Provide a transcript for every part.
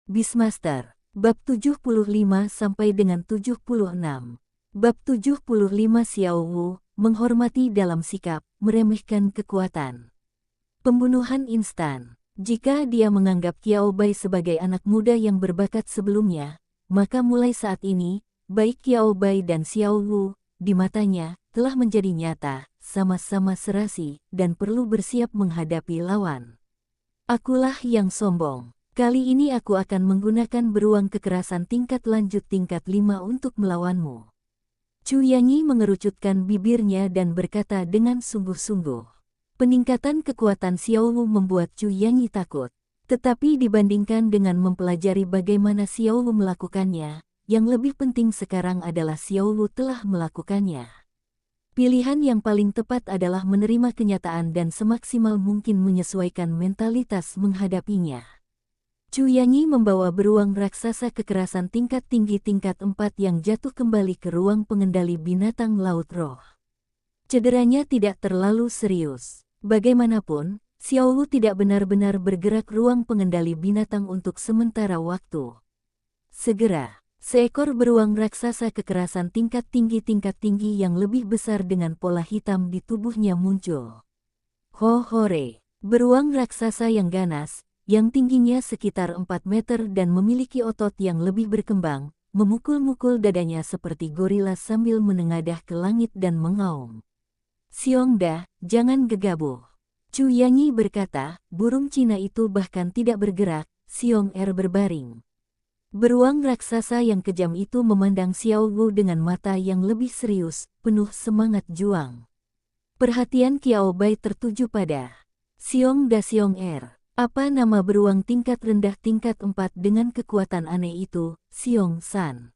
Beastmaster, Bab 75 sampai dengan 76. Bab 75 Xiao Wu, menghormati dalam sikap, meremehkan kekuatan. Pembunuhan instan. Jika dia menganggap Qiao Bai sebagai anak muda yang berbakat sebelumnya, maka mulai saat ini, baik Qiao Bai dan Xiao Wu, di matanya, telah menjadi nyata, sama-sama serasi, dan perlu bersiap menghadapi lawan. Akulah yang sombong. Kali ini aku akan menggunakan beruang kekerasan tingkat lanjut tingkat 5 untuk melawanmu. Chu Yanyi mengerucutkan bibirnya dan berkata dengan sungguh-sungguh. Peningkatan kekuatan Xiao Wu membuat Chu Yanyi takut. Tetapi dibandingkan dengan mempelajari bagaimana Xiao Wu melakukannya, yang lebih penting sekarang adalah Xiao Wu telah melakukannya. Pilihan yang paling tepat adalah menerima kenyataan dan semaksimal mungkin menyesuaikan mentalitas menghadapinya. Chu Yanyi membawa beruang raksasa kekerasan tingkat tinggi tingkat 4 yang jatuh kembali ke ruang pengendali binatang laut roh. Cederanya tidak terlalu serius. Bagaimanapun, Xiao Wu tidak benar-benar bergerak ruang pengendali binatang untuk sementara waktu. Segera, seekor beruang raksasa kekerasan tingkat tinggi yang lebih besar dengan pola hitam di tubuhnya muncul. Ho hore, beruang raksasa yang ganas, yang tingginya sekitar 4 meter dan memiliki otot yang lebih berkembang, memukul-mukul dadanya seperti gorila sambil menengadah ke langit dan mengaum. Xiongda, jangan gegabah. Chu Yanyi berkata, burung Cina itu bahkan tidak bergerak, Xiong Er berbaring. Beruang raksasa yang kejam itu memandang Xiao Wu dengan mata yang lebih serius, penuh semangat juang. Perhatian Qiao Bai tertuju pada Xiongda Xiong Er. Apa nama beruang tingkat rendah tingkat 4 dengan kekuatan aneh itu, Xiong San?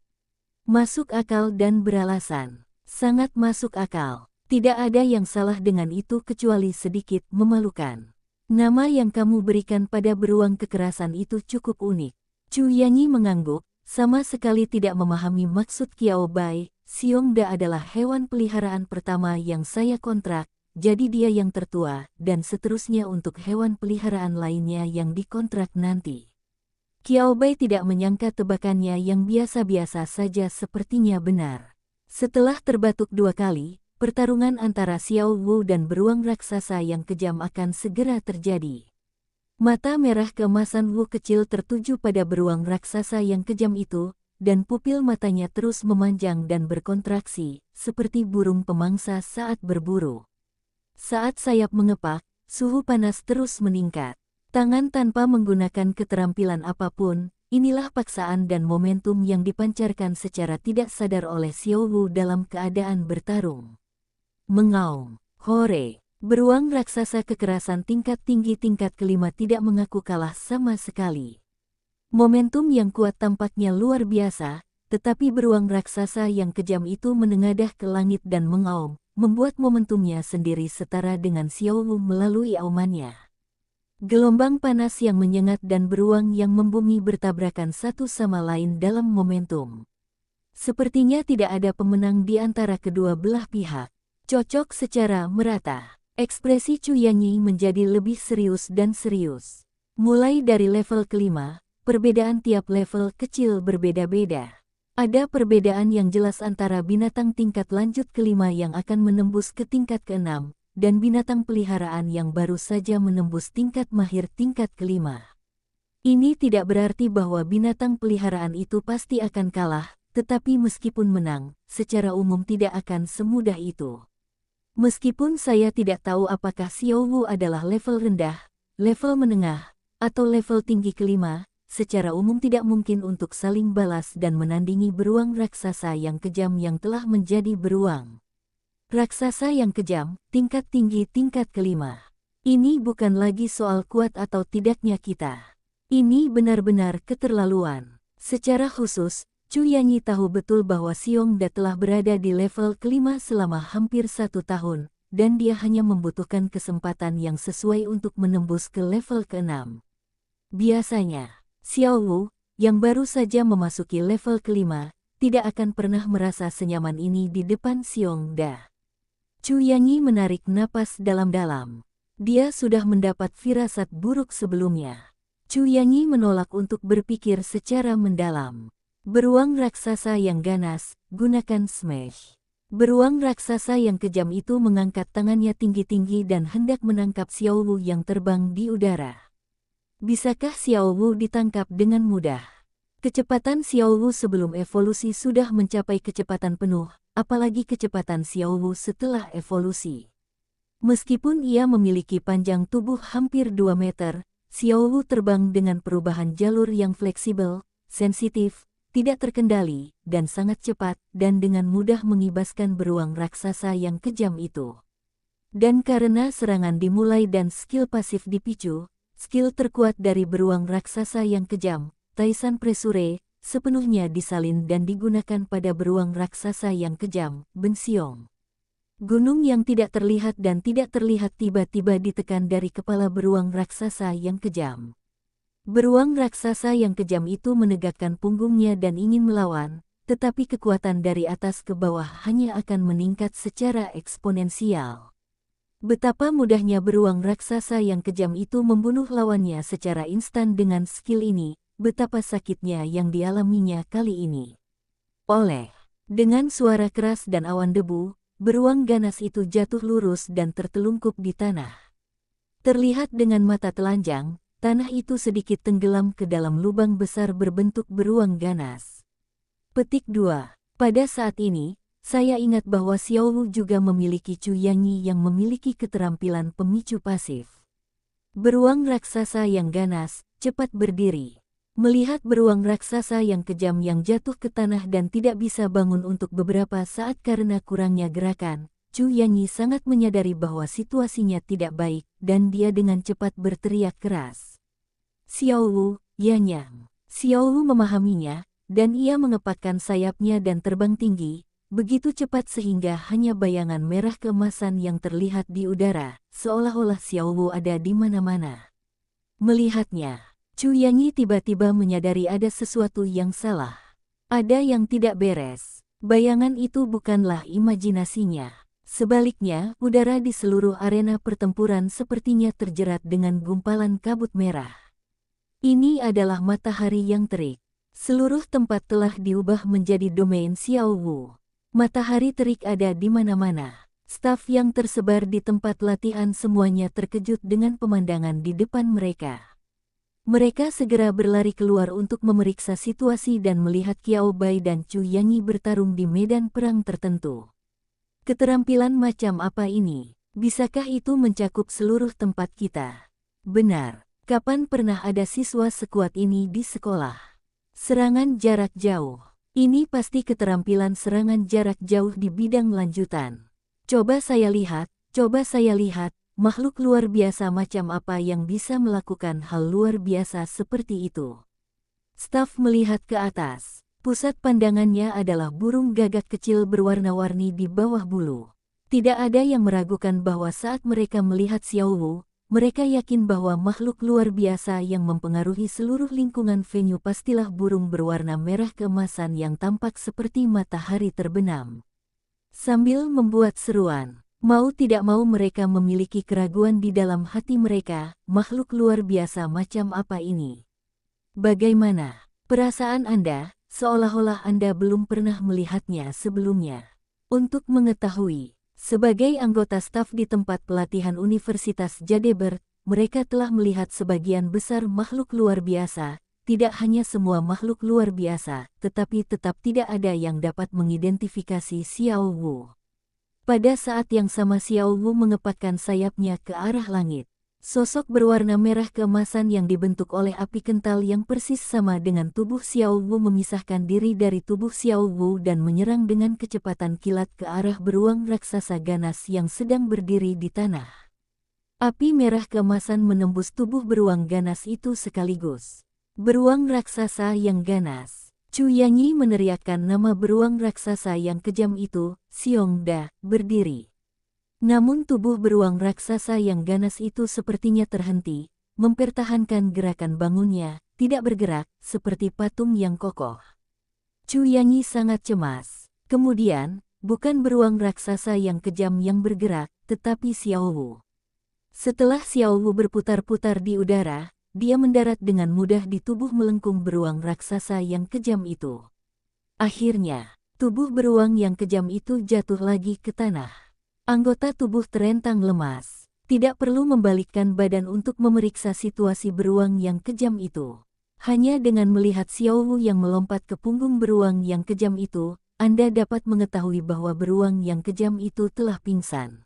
Masuk akal dan beralasan. Sangat masuk akal. Tidak ada yang salah dengan itu kecuali sedikit memalukan. Nama yang kamu berikan pada beruang kekerasan itu cukup unik. Chu Yanyi mengangguk, sama sekali tidak memahami maksud Qiao Bai. Xiongda adalah hewan peliharaan pertama yang saya kontrak. Jadi dia yang tertua, dan seterusnya untuk hewan peliharaan lainnya yang dikontrak nanti. Qiao Bai tidak menyangka tebakannya yang biasa-biasa saja sepertinya benar. Setelah terbatuk 2 kali, pertarungan antara Xiao Wu dan beruang raksasa yang kejam akan segera terjadi. Mata merah keemasan Wu kecil tertuju pada beruang raksasa yang kejam itu, dan pupil matanya terus memanjang dan berkontraksi, seperti burung pemangsa saat berburu. Saat sayap mengepak, suhu panas terus meningkat. Tangan tanpa menggunakan keterampilan apapun, inilah paksaan dan momentum yang dipancarkan secara tidak sadar oleh Xiao Wu dalam keadaan bertarung. Mengaum, hore, beruang raksasa kekerasan tingkat tinggi tingkat kelima tidak mengaku kalah sama sekali. Momentum yang kuat tampaknya luar biasa, tetapi beruang raksasa yang kejam itu menengadah ke langit dan mengaum, membuat momentumnya sendiri setara dengan Xiao Wu melalui aumannya. Gelombang panas yang menyengat dan beruang yang membumi bertabrakan satu sama lain dalam momentum. Sepertinya tidak ada pemenang di antara kedua belah pihak. Cocok secara merata. Ekspresi Chu Yanyi menjadi lebih serius dan serius. Mulai dari level kelima, perbedaan tiap level kecil berbeda-beda. Ada perbedaan yang jelas antara binatang tingkat lanjut kelima yang akan menembus ke tingkat keenam, dan binatang peliharaan yang baru saja menembus tingkat mahir tingkat kelima. Ini tidak berarti bahwa binatang peliharaan itu pasti akan kalah, tetapi meskipun menang, secara umum tidak akan semudah itu. Meskipun saya tidak tahu apakah Xiao Wu adalah level rendah, level menengah, atau level tinggi kelima, secara umum tidak mungkin untuk saling balas dan menandingi beruang raksasa yang kejam yang telah menjadi beruang. Raksasa yang kejam, tingkat tinggi tingkat kelima. Ini bukan lagi soal kuat atau tidaknya kita. Ini benar-benar keterlaluan. Secara khusus, Chu Yanyi tahu betul bahwa Xiongda telah berada di level kelima selama hampir 1 tahun, dan dia hanya membutuhkan kesempatan yang sesuai untuk menembus ke level ke-6. Biasanya, Xiao Wu, yang baru saja memasuki level kelima, tidak akan pernah merasa senyaman ini di depan Xiongda. Chu Yanyi menarik napas dalam-dalam. Dia sudah mendapat firasat buruk sebelumnya. Chu Yangi menolak untuk berpikir secara mendalam. Beruang raksasa yang ganas, gunakan smash. Beruang raksasa yang kejam itu mengangkat tangannya tinggi-tinggi dan hendak menangkap Xiao Wu yang terbang di udara. Bisakah Xiao Wu ditangkap dengan mudah? Kecepatan Xiao Wu sebelum evolusi sudah mencapai kecepatan penuh, apalagi kecepatan Xiao Wu setelah evolusi. Meskipun ia memiliki panjang tubuh hampir 2 meter, Xiao Wu terbang dengan perubahan jalur yang fleksibel, sensitif, tidak terkendali, dan sangat cepat, dan dengan mudah mengibaskan beruang raksasa yang kejam itu. Dan karena serangan dimulai dan skill pasif dipicu, skill terkuat dari beruang raksasa yang kejam, Taisan Pressure, sepenuhnya disalin dan digunakan pada beruang raksasa yang kejam, Bensiong. Gunung yang tidak terlihat dan tidak terlihat tiba-tiba ditekan dari kepala beruang raksasa yang kejam. Beruang raksasa yang kejam itu menegakkan punggungnya dan ingin melawan, tetapi kekuatan dari atas ke bawah hanya akan meningkat secara eksponensial. Betapa mudahnya beruang raksasa yang kejam itu membunuh lawannya secara instan dengan skill ini, betapa sakitnya yang dialaminya kali ini. Dengan suara keras dan awan debu, beruang ganas itu jatuh lurus dan tertelungkup di tanah. Terlihat dengan mata telanjang, tanah itu sedikit tenggelam ke dalam lubang besar berbentuk beruang ganas. Petik 2. Pada saat ini, saya ingat bahwa Xiao Wu juga memiliki Chu Yangi yang memiliki keterampilan pemicu pasif. Beruang raksasa yang ganas, cepat berdiri. Melihat beruang raksasa yang kejam yang jatuh ke tanah dan tidak bisa bangun untuk beberapa saat karena kurangnya gerakan, Chu Yangi sangat menyadari bahwa situasinya tidak baik, dan dia dengan cepat berteriak keras. Xiao Wu, Yanyang. Xiao Wu memahaminya, dan ia mengepakkan sayapnya dan terbang tinggi, begitu cepat sehingga hanya bayangan merah keemasan yang terlihat di udara, seolah-olah Xiao Wu ada di mana-mana. Melihatnya, Chu Yangi tiba-tiba menyadari ada sesuatu yang salah. Ada yang tidak beres. Bayangan itu bukanlah imajinasinya. Sebaliknya, udara di seluruh arena pertempuran sepertinya terjerat dengan gumpalan kabut merah. Ini adalah matahari yang terik. Seluruh tempat telah diubah menjadi domain Xiao Wu. Matahari terik ada di mana-mana. Staf yang tersebar di tempat latihan semuanya terkejut dengan pemandangan di depan mereka. Mereka segera berlari keluar untuk memeriksa situasi dan melihat Qiao Bai dan Chu Yangi bertarung di medan perang tertentu. Keterampilan macam apa ini? Bisakah itu mencakup seluruh tempat kita? Benar. Kapan pernah ada siswa sekuat ini di sekolah? Serangan jarak jauh. Ini pasti keterampilan serangan jarak jauh di bidang lanjutan. Coba saya lihat, makhluk luar biasa macam apa yang bisa melakukan hal luar biasa seperti itu. Staf melihat ke atas. Pusat pandangannya adalah burung gagak kecil berwarna-warni di bawah bulu. Tidak ada yang meragukan bahwa saat mereka melihat Xiao Wu, mereka yakin bahwa makhluk luar biasa yang mempengaruhi seluruh lingkungan venue pastilah burung berwarna merah keemasan yang tampak seperti matahari terbenam. Sambil membuat seruan, mau tidak mau mereka memiliki keraguan di dalam hati mereka, makhluk luar biasa macam apa ini? Bagaimana perasaan Anda, seolah-olah Anda belum pernah melihatnya sebelumnya? Untuk mengetahui, sebagai anggota staf di tempat pelatihan Universitas Jadeber, mereka telah melihat sebagian besar makhluk luar biasa, tidak hanya semua makhluk luar biasa, tetapi tetap tidak ada yang dapat mengidentifikasi Xiao Wu. Pada saat yang sama Xiao Wu mengepakkan sayapnya ke arah langit. Sosok berwarna merah keemasan yang dibentuk oleh api kental yang persis sama dengan tubuh Xiao Wu memisahkan diri dari tubuh Xiao Wu dan menyerang dengan kecepatan kilat ke arah beruang raksasa ganas yang sedang berdiri di tanah. Api merah keemasan menembus tubuh beruang ganas itu sekaligus. Beruang raksasa yang ganas. Chu Yangi meneriakkan nama beruang raksasa yang kejam itu, Xiong Da, berdiri. Namun tubuh beruang raksasa yang ganas itu sepertinya terhenti, mempertahankan gerakan bangunnya, tidak bergerak, seperti patung yang kokoh. Chu Yangi sangat cemas. Kemudian, bukan beruang raksasa yang kejam yang bergerak, tetapi Xiao Wu. Setelah Xiao Wu berputar-putar di udara, dia mendarat dengan mudah di tubuh melengkung beruang raksasa yang kejam itu. Akhirnya, tubuh beruang yang kejam itu jatuh lagi ke tanah. Anggota tubuh terentang lemas. Tidak perlu membalikkan badan untuk memeriksa situasi beruang yang kejam itu. Hanya dengan melihat Xiao Wu yang melompat ke punggung beruang yang kejam itu, Anda dapat mengetahui bahwa beruang yang kejam itu telah pingsan.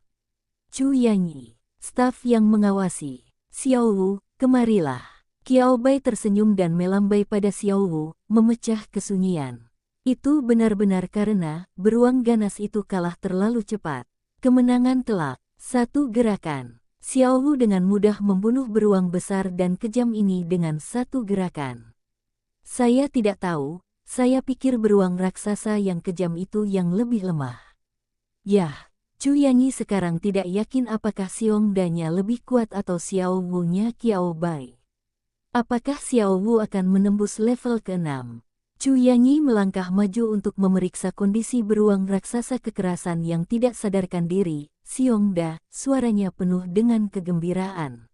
Chu Yanyi, staf yang mengawasi. Xiao Wu, kemarilah. Qiao Bai tersenyum dan melambai pada Xiao Wu, memecah kesunyian. Itu benar-benar karena beruang ganas itu kalah terlalu cepat. Kemenangan telak. Satu gerakan. Xiao Wu dengan mudah membunuh beruang besar dan kejam ini dengan satu gerakan. Saya tidak tahu, saya pikir beruang raksasa yang kejam itu yang lebih lemah. Yah, Chu Yanyi sekarang tidak yakin apakah Xiong Da-nya lebih kuat atau Xiao Wu-nya Qiao Bai. Apakah Xiao Wu akan menembus level ke-6? Chu Yanyi melangkah maju untuk memeriksa kondisi beruang raksasa kekerasan yang tidak sadarkan diri. Xiong Da, suaranya penuh dengan kegembiraan.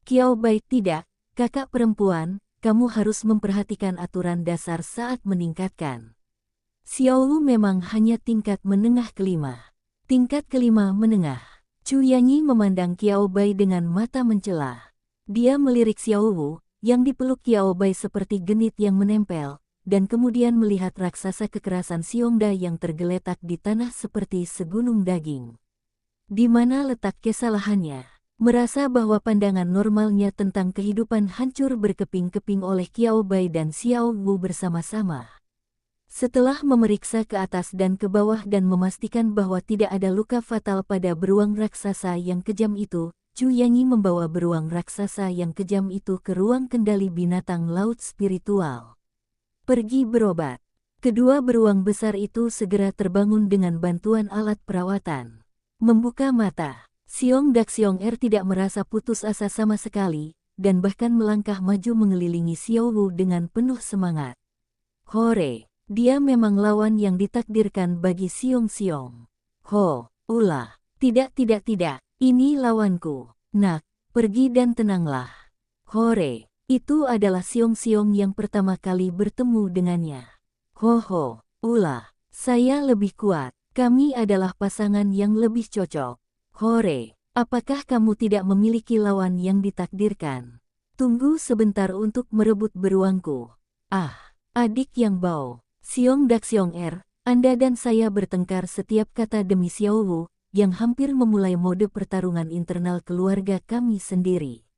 Qiao Bai, tidak, kakak perempuan, kamu harus memperhatikan aturan dasar saat meningkatkan. Xiao Wu memang hanya tingkat menengah kelima. Tingkat kelima menengah. Chu Yanyi memandang Qiao Bai dengan mata mencela. Dia melirik Xiao Wu, yang dipeluk Qiao Bai seperti genit yang menempel, dan kemudian melihat raksasa kekerasan Xiong Da yang tergeletak di tanah seperti segunung daging. Di mana letak kesalahannya? Merasa bahwa pandangan normalnya tentang kehidupan hancur berkeping-keping oleh Qiao Bai dan Xiao Wu bersama-sama. Setelah memeriksa ke atas dan ke bawah dan memastikan bahwa tidak ada luka fatal pada beruang raksasa yang kejam itu, Chu Yanyi membawa beruang raksasa yang kejam itu ke ruang kendali binatang laut spiritual. Pergi berobat. Kedua beruang besar itu segera terbangun dengan bantuan alat perawatan. Membuka mata, Xiong Da Xiong tidak merasa putus asa sama sekali, dan bahkan melangkah maju mengelilingi Xiao Wu dengan penuh semangat. Hore, dia memang lawan yang ditakdirkan bagi Xiong. Ho, ulah, tidak, ini lawanku. Nak, pergi dan tenanglah. Hore, itu adalah Xiong yang pertama kali bertemu dengannya. Ho, ulah, saya lebih kuat. Kami adalah pasangan yang lebih cocok. Hore, apakah kamu tidak memiliki lawan yang ditakdirkan? Tunggu sebentar untuk merebut beruangku. Ah, adik yang bau. Xiong Da Xiong, Anda dan saya bertengkar setiap kata demi Xiao Wu, yang hampir memulai mode pertarungan internal keluarga kami sendiri.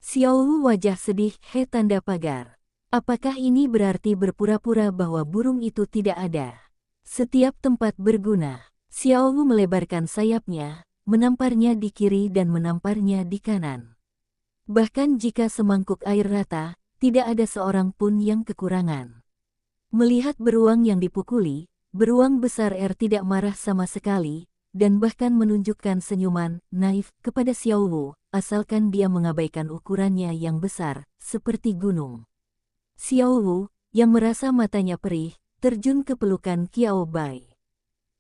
Xiao Wu wajah sedih, tanda pagar. Apakah ini berarti berpura-pura bahwa burung itu tidak ada? Setiap tempat berguna. Xiao Wu melebarkan sayapnya, menamparnya di kiri dan menamparnya di kanan. Bahkan jika semangkuk air rata, tidak ada seorang pun yang kekurangan. Melihat beruang yang dipukuli, beruang besar tidak marah sama sekali, dan bahkan menunjukkan senyuman naif kepada Xiao Wu, asalkan dia mengabaikan ukurannya yang besar, seperti gunung. Xiao Wu, yang merasa matanya perih, terjun ke pelukan Qiao Bai.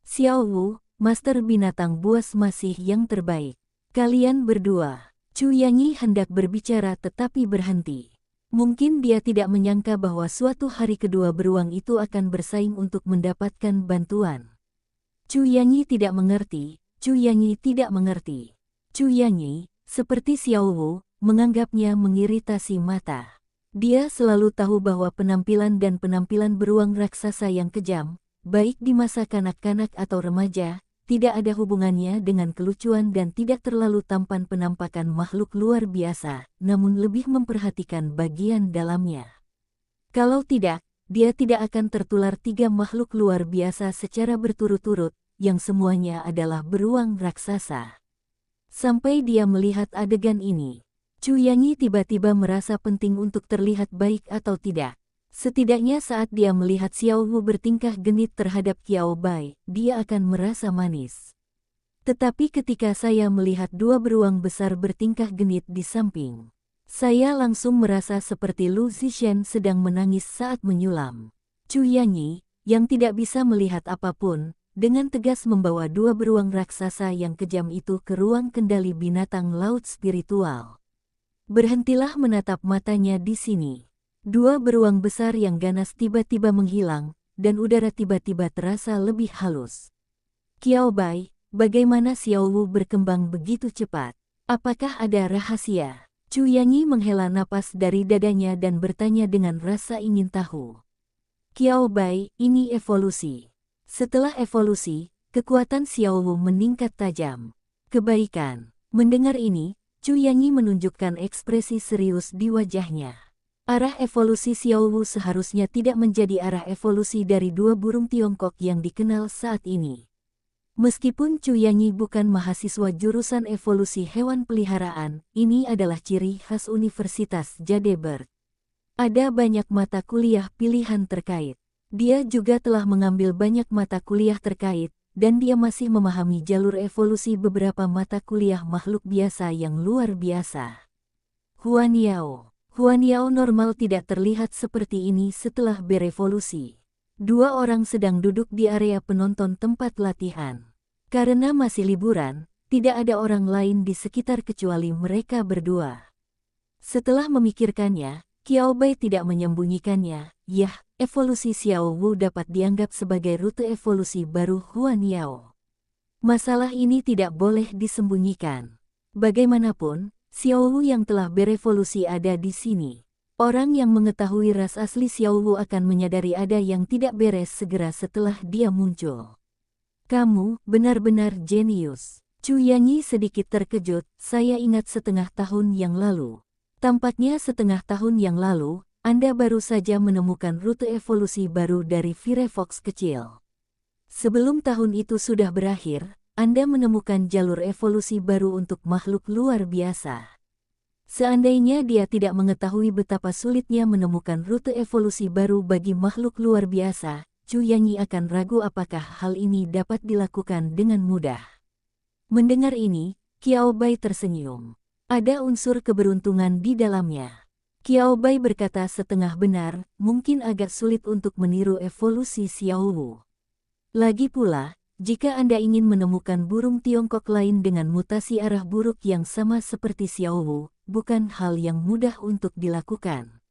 Xiao Wu, master binatang buas masih yang terbaik. Kalian berdua. Chu Yanyi hendak berbicara tetapi berhenti. Mungkin dia tidak menyangka bahwa suatu hari kedua beruang itu akan bersaing untuk mendapatkan bantuan. Chu Yanyi tidak mengerti. Chu Yanyi, seperti Xiao Wu, menganggapnya mengiritasi mata. Dia selalu tahu bahwa penampilan beruang raksasa yang kejam, baik di masa kanak-kanak atau remaja, tidak ada hubungannya dengan kelucuan dan tidak terlalu tampan penampakan makhluk luar biasa, namun lebih memperhatikan bagian dalamnya. Kalau tidak, dia tidak akan tertular 3 makhluk luar biasa secara berturut-turut, yang semuanya adalah beruang raksasa. Sampai dia melihat adegan ini, Chu Yanyi tiba-tiba merasa penting untuk terlihat baik atau tidak. Setidaknya saat dia melihat Xiao Wu bertingkah genit terhadap Qiao Bai, dia akan merasa manis. Tetapi ketika saya melihat 2 beruang besar bertingkah genit di samping, saya langsung merasa seperti Lu Zishen sedang menangis saat menyulam. Chu Yanyi, yang tidak bisa melihat apapun, dengan tegas membawa 2 beruang raksasa yang kejam itu ke ruang kendali binatang laut spiritual. Berhentilah menatap matanya di sini. Dua beruang besar yang ganas tiba-tiba menghilang, dan udara tiba-tiba terasa lebih halus. Qiao Bai, bagaimana Xiao Wu berkembang begitu cepat? Apakah ada rahasia? Chu Yanyi menghela napas dari dadanya dan bertanya dengan rasa ingin tahu. Qiao Bai, ini evolusi. Setelah evolusi, kekuatan Xiao Wu meningkat tajam. Kebaikan. Mendengar ini, Chu Yanyi menunjukkan ekspresi serius di wajahnya. Arah evolusi Xiao Wu seharusnya tidak menjadi arah evolusi dari dua burung Tiongkok yang dikenal saat ini. Meskipun Chu Yanyi bukan mahasiswa jurusan evolusi hewan peliharaan, ini adalah ciri khas Universitas Jade Bird. Ada banyak mata kuliah pilihan terkait. Dia juga telah mengambil banyak mata kuliah terkait, dan dia masih memahami jalur evolusi beberapa mata kuliah makhluk biasa yang luar biasa. Huan Yao. Huan Yao normal tidak terlihat seperti ini setelah berevolusi. Dua orang sedang duduk di area penonton tempat latihan. Karena masih liburan, tidak ada orang lain di sekitar kecuali mereka berdua. Setelah memikirkannya, Qiao Bai tidak menyembunyikannya. Yah, evolusi Xiao Wu dapat dianggap sebagai rute evolusi baru Huan Yao. Masalah ini tidak boleh disembunyikan. Bagaimanapun, Xiao Wu yang telah berevolusi ada di sini. Orang yang mengetahui ras asli Xiao Wu akan menyadari ada yang tidak beres segera setelah dia muncul. Kamu benar-benar jenius. Chu Yanyi sedikit terkejut, saya ingat setengah tahun yang lalu. Tampaknya setengah tahun yang lalu, Anda baru saja menemukan rute evolusi baru dari Firefox kecil. Sebelum tahun itu sudah berakhir, Anda menemukan jalur evolusi baru untuk makhluk luar biasa. Seandainya dia tidak mengetahui betapa sulitnya menemukan rute evolusi baru bagi makhluk luar biasa, Chu Yanyi akan ragu apakah hal ini dapat dilakukan dengan mudah. Mendengar ini, Qiao Bai tersenyum. Ada unsur keberuntungan di dalamnya. Qiao Bai berkata setengah benar, mungkin agak sulit untuk meniru evolusi Xiao Wu. Lagi pula, jika Anda ingin menemukan burung Tiongkok lain dengan mutasi arah buruk yang sama seperti Xiao Wu, bukan hal yang mudah untuk dilakukan.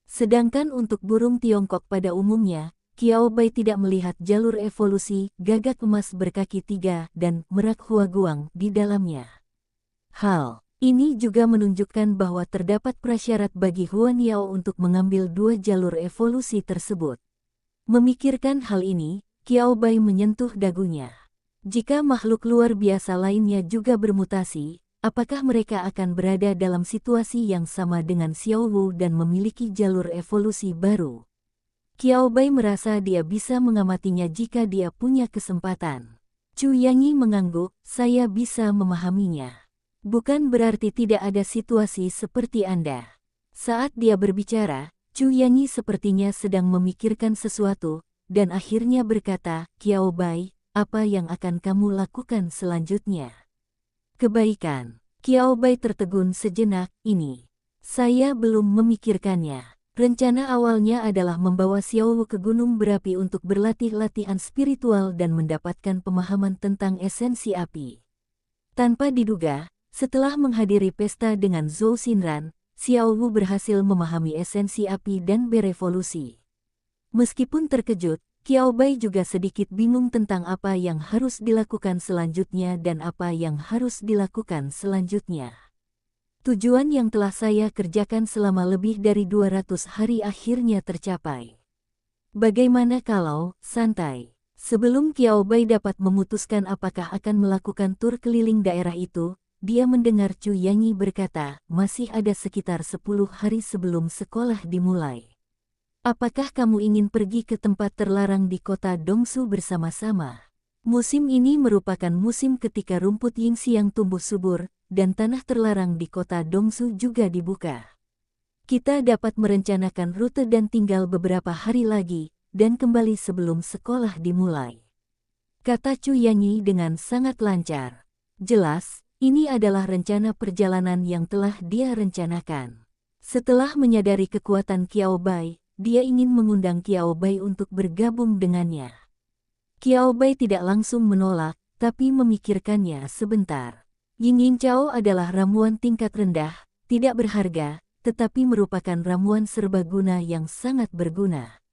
Sedangkan untuk burung Tiongkok pada umumnya, Qiao Bai tidak melihat jalur evolusi, gagak emas berkaki 3, dan merak huaguang di dalamnya. Hal ini juga menunjukkan bahwa terdapat prasyarat bagi Huan Yao untuk mengambil dua jalur evolusi tersebut. Memikirkan hal ini, Qiao Bai menyentuh dagunya. Jika makhluk luar biasa lainnya juga bermutasi, apakah mereka akan berada dalam situasi yang sama dengan Xiao Wu dan memiliki jalur evolusi baru? Qiao Bai merasa dia bisa mengamatinya jika dia punya kesempatan. Chu Yanyi mengangguk, saya bisa memahaminya. Bukan berarti tidak ada situasi seperti Anda. Saat dia berbicara, Chu Yanyi sepertinya sedang memikirkan sesuatu, dan akhirnya berkata, Qiao Bai, apa yang akan kamu lakukan selanjutnya? Kebaikan. Qiao Bai tertegun sejenak, ini. Saya belum memikirkannya. Rencana awalnya adalah membawa Xiao Wu ke gunung berapi untuk berlatih latihan spiritual dan mendapatkan pemahaman tentang esensi api. Tanpa diduga, setelah menghadiri pesta dengan Zhou Xinran, Xiao Wu berhasil memahami esensi api dan berevolusi. Meskipun terkejut, Qiao Bai juga sedikit bingung tentang apa yang harus dilakukan selanjutnya dan apa yang harus dilakukan selanjutnya. Tujuan yang telah saya kerjakan selama lebih dari 200 hari akhirnya tercapai. Bagaimana kalau, santai, sebelum Qiao Bai dapat memutuskan apakah akan melakukan tur keliling daerah itu, dia mendengar Chu Yanyi berkata, masih ada sekitar 10 hari sebelum sekolah dimulai. Apakah kamu ingin pergi ke tempat terlarang di kota Dongsu bersama-sama? Musim ini merupakan musim ketika rumput Yingxiang tumbuh subur, dan tanah terlarang di kota Dongsu juga dibuka. Kita dapat merencanakan rute dan tinggal beberapa hari lagi, dan kembali sebelum sekolah dimulai. Kata Chu Yanyi dengan sangat lancar. Jelas, ini adalah rencana perjalanan yang telah dia rencanakan. Setelah menyadari kekuatan Qiao Bai, dia ingin mengundang Qiao Bai untuk bergabung dengannya. Qiao Bai tidak langsung menolak, tapi memikirkannya sebentar. Ying Ying Chao adalah ramuan tingkat rendah, tidak berharga, tetapi merupakan ramuan serbaguna yang sangat berguna.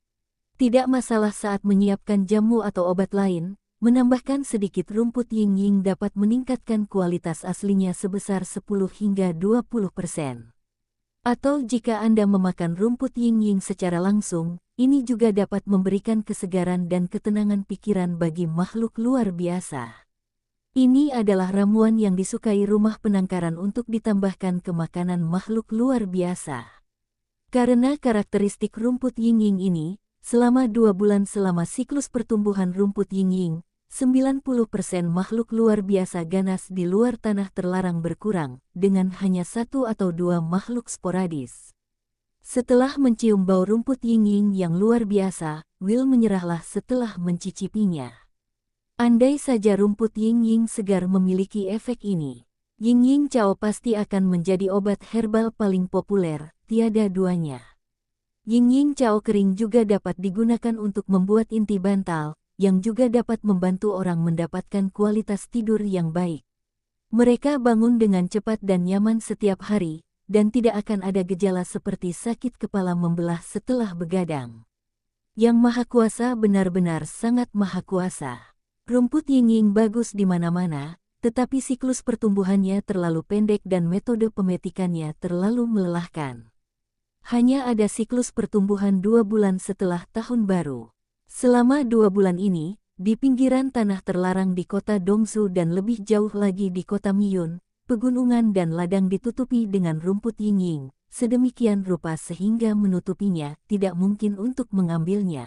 Tidak masalah saat menyiapkan jamu atau obat lain, menambahkan sedikit rumput ying-ying dapat meningkatkan kualitas aslinya sebesar 10 hingga 20%. Atau jika Anda memakan rumput ying-ying secara langsung, ini juga dapat memberikan kesegaran dan ketenangan pikiran bagi makhluk luar biasa. Ini adalah ramuan yang disukai rumah penangkaran untuk ditambahkan ke makanan makhluk luar biasa. Karena karakteristik rumput ying-ying ini, selama 2 bulan selama siklus pertumbuhan rumput ying-ying, 90% makhluk luar biasa ganas di luar tanah terlarang berkurang, dengan hanya 1 atau 2 makhluk sporadis. Setelah mencium bau rumput ying-ying yang luar biasa, Will menyerahlah setelah mencicipinya. Andai saja rumput ying-ying segar memiliki efek ini, Ying-ying Cao pasti akan menjadi obat herbal paling populer, tiada duanya. Ying-ying Cao kering juga dapat digunakan untuk membuat inti bantal, yang juga dapat membantu orang mendapatkan kualitas tidur yang baik. Mereka bangun dengan cepat dan nyaman setiap hari, dan tidak akan ada gejala seperti sakit kepala membelah setelah begadang. Yang Maha Kuasa benar-benar sangat Maha Kuasa. Rumput ying-ying bagus di mana-mana, tetapi siklus pertumbuhannya terlalu pendek dan metode pemetikannya terlalu melelahkan. Hanya ada siklus pertumbuhan 2 bulan setelah tahun baru. Selama 2 bulan ini, di pinggiran tanah terlarang di kota Dongsu dan lebih jauh lagi di kota Miyun, pegunungan dan ladang ditutupi dengan rumput ying-ying, sedemikian rupa sehingga menutupinya tidak mungkin untuk mengambilnya.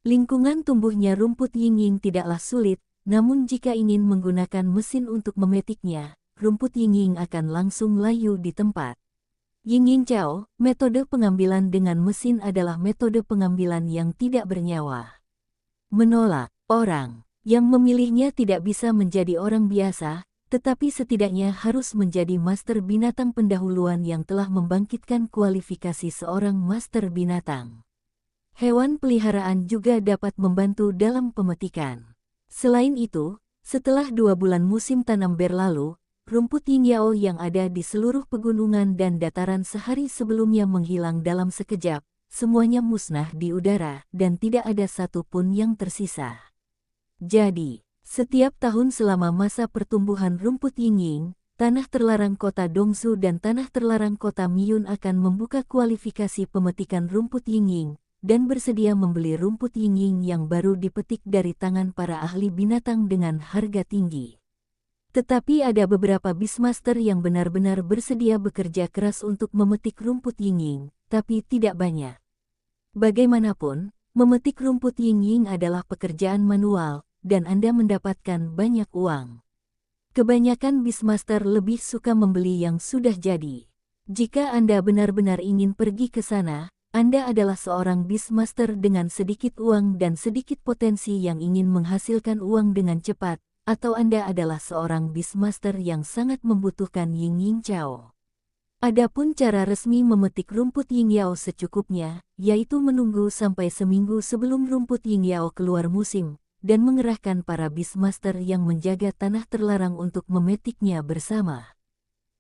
Lingkungan tumbuhnya rumput ying-ying tidaklah sulit, namun jika ingin menggunakan mesin untuk memetiknya, rumput ying-ying akan langsung layu di tempat. Ying-ying Cao, metode pengambilan dengan mesin adalah metode pengambilan yang tidak bernyawa. Menolak, orang yang memilihnya tidak bisa menjadi orang biasa, tetapi setidaknya harus menjadi master binatang pendahuluan yang telah membangkitkan kualifikasi seorang master binatang. Hewan peliharaan juga dapat membantu dalam pemetikan. Selain itu, setelah 2 bulan musim tanam berlalu, rumput yingyao yang ada di seluruh pegunungan dan dataran sehari sebelumnya menghilang dalam sekejap, semuanya musnah di udara dan tidak ada satupun yang tersisa. Jadi, setiap tahun selama masa pertumbuhan rumput ying-ying, tanah terlarang kota Dongsu dan tanah terlarang kota Miyun akan membuka kualifikasi pemetikan rumput ying-ying dan bersedia membeli rumput ying-ying yang baru dipetik dari tangan para ahli binatang dengan harga tinggi. Tetapi ada beberapa Beastmaster yang benar-benar bersedia bekerja keras untuk memetik rumput ying-ying, tapi tidak banyak. Bagaimanapun, memetik rumput ying-ying adalah pekerjaan manual, dan Anda mendapatkan banyak uang. Kebanyakan Beastmaster lebih suka membeli yang sudah jadi. Jika Anda benar-benar ingin pergi ke sana, Anda adalah seorang Beastmaster dengan sedikit uang dan sedikit potensi yang ingin menghasilkan uang dengan cepat, atau Anda adalah seorang Beastmaster yang sangat membutuhkan ying-ying Cao. Adapun cara resmi memetik rumput yingyao secukupnya, yaitu menunggu sampai seminggu sebelum rumput yingyao keluar musim, dan mengerahkan para Beastmaster yang menjaga tanah terlarang untuk memetiknya bersama.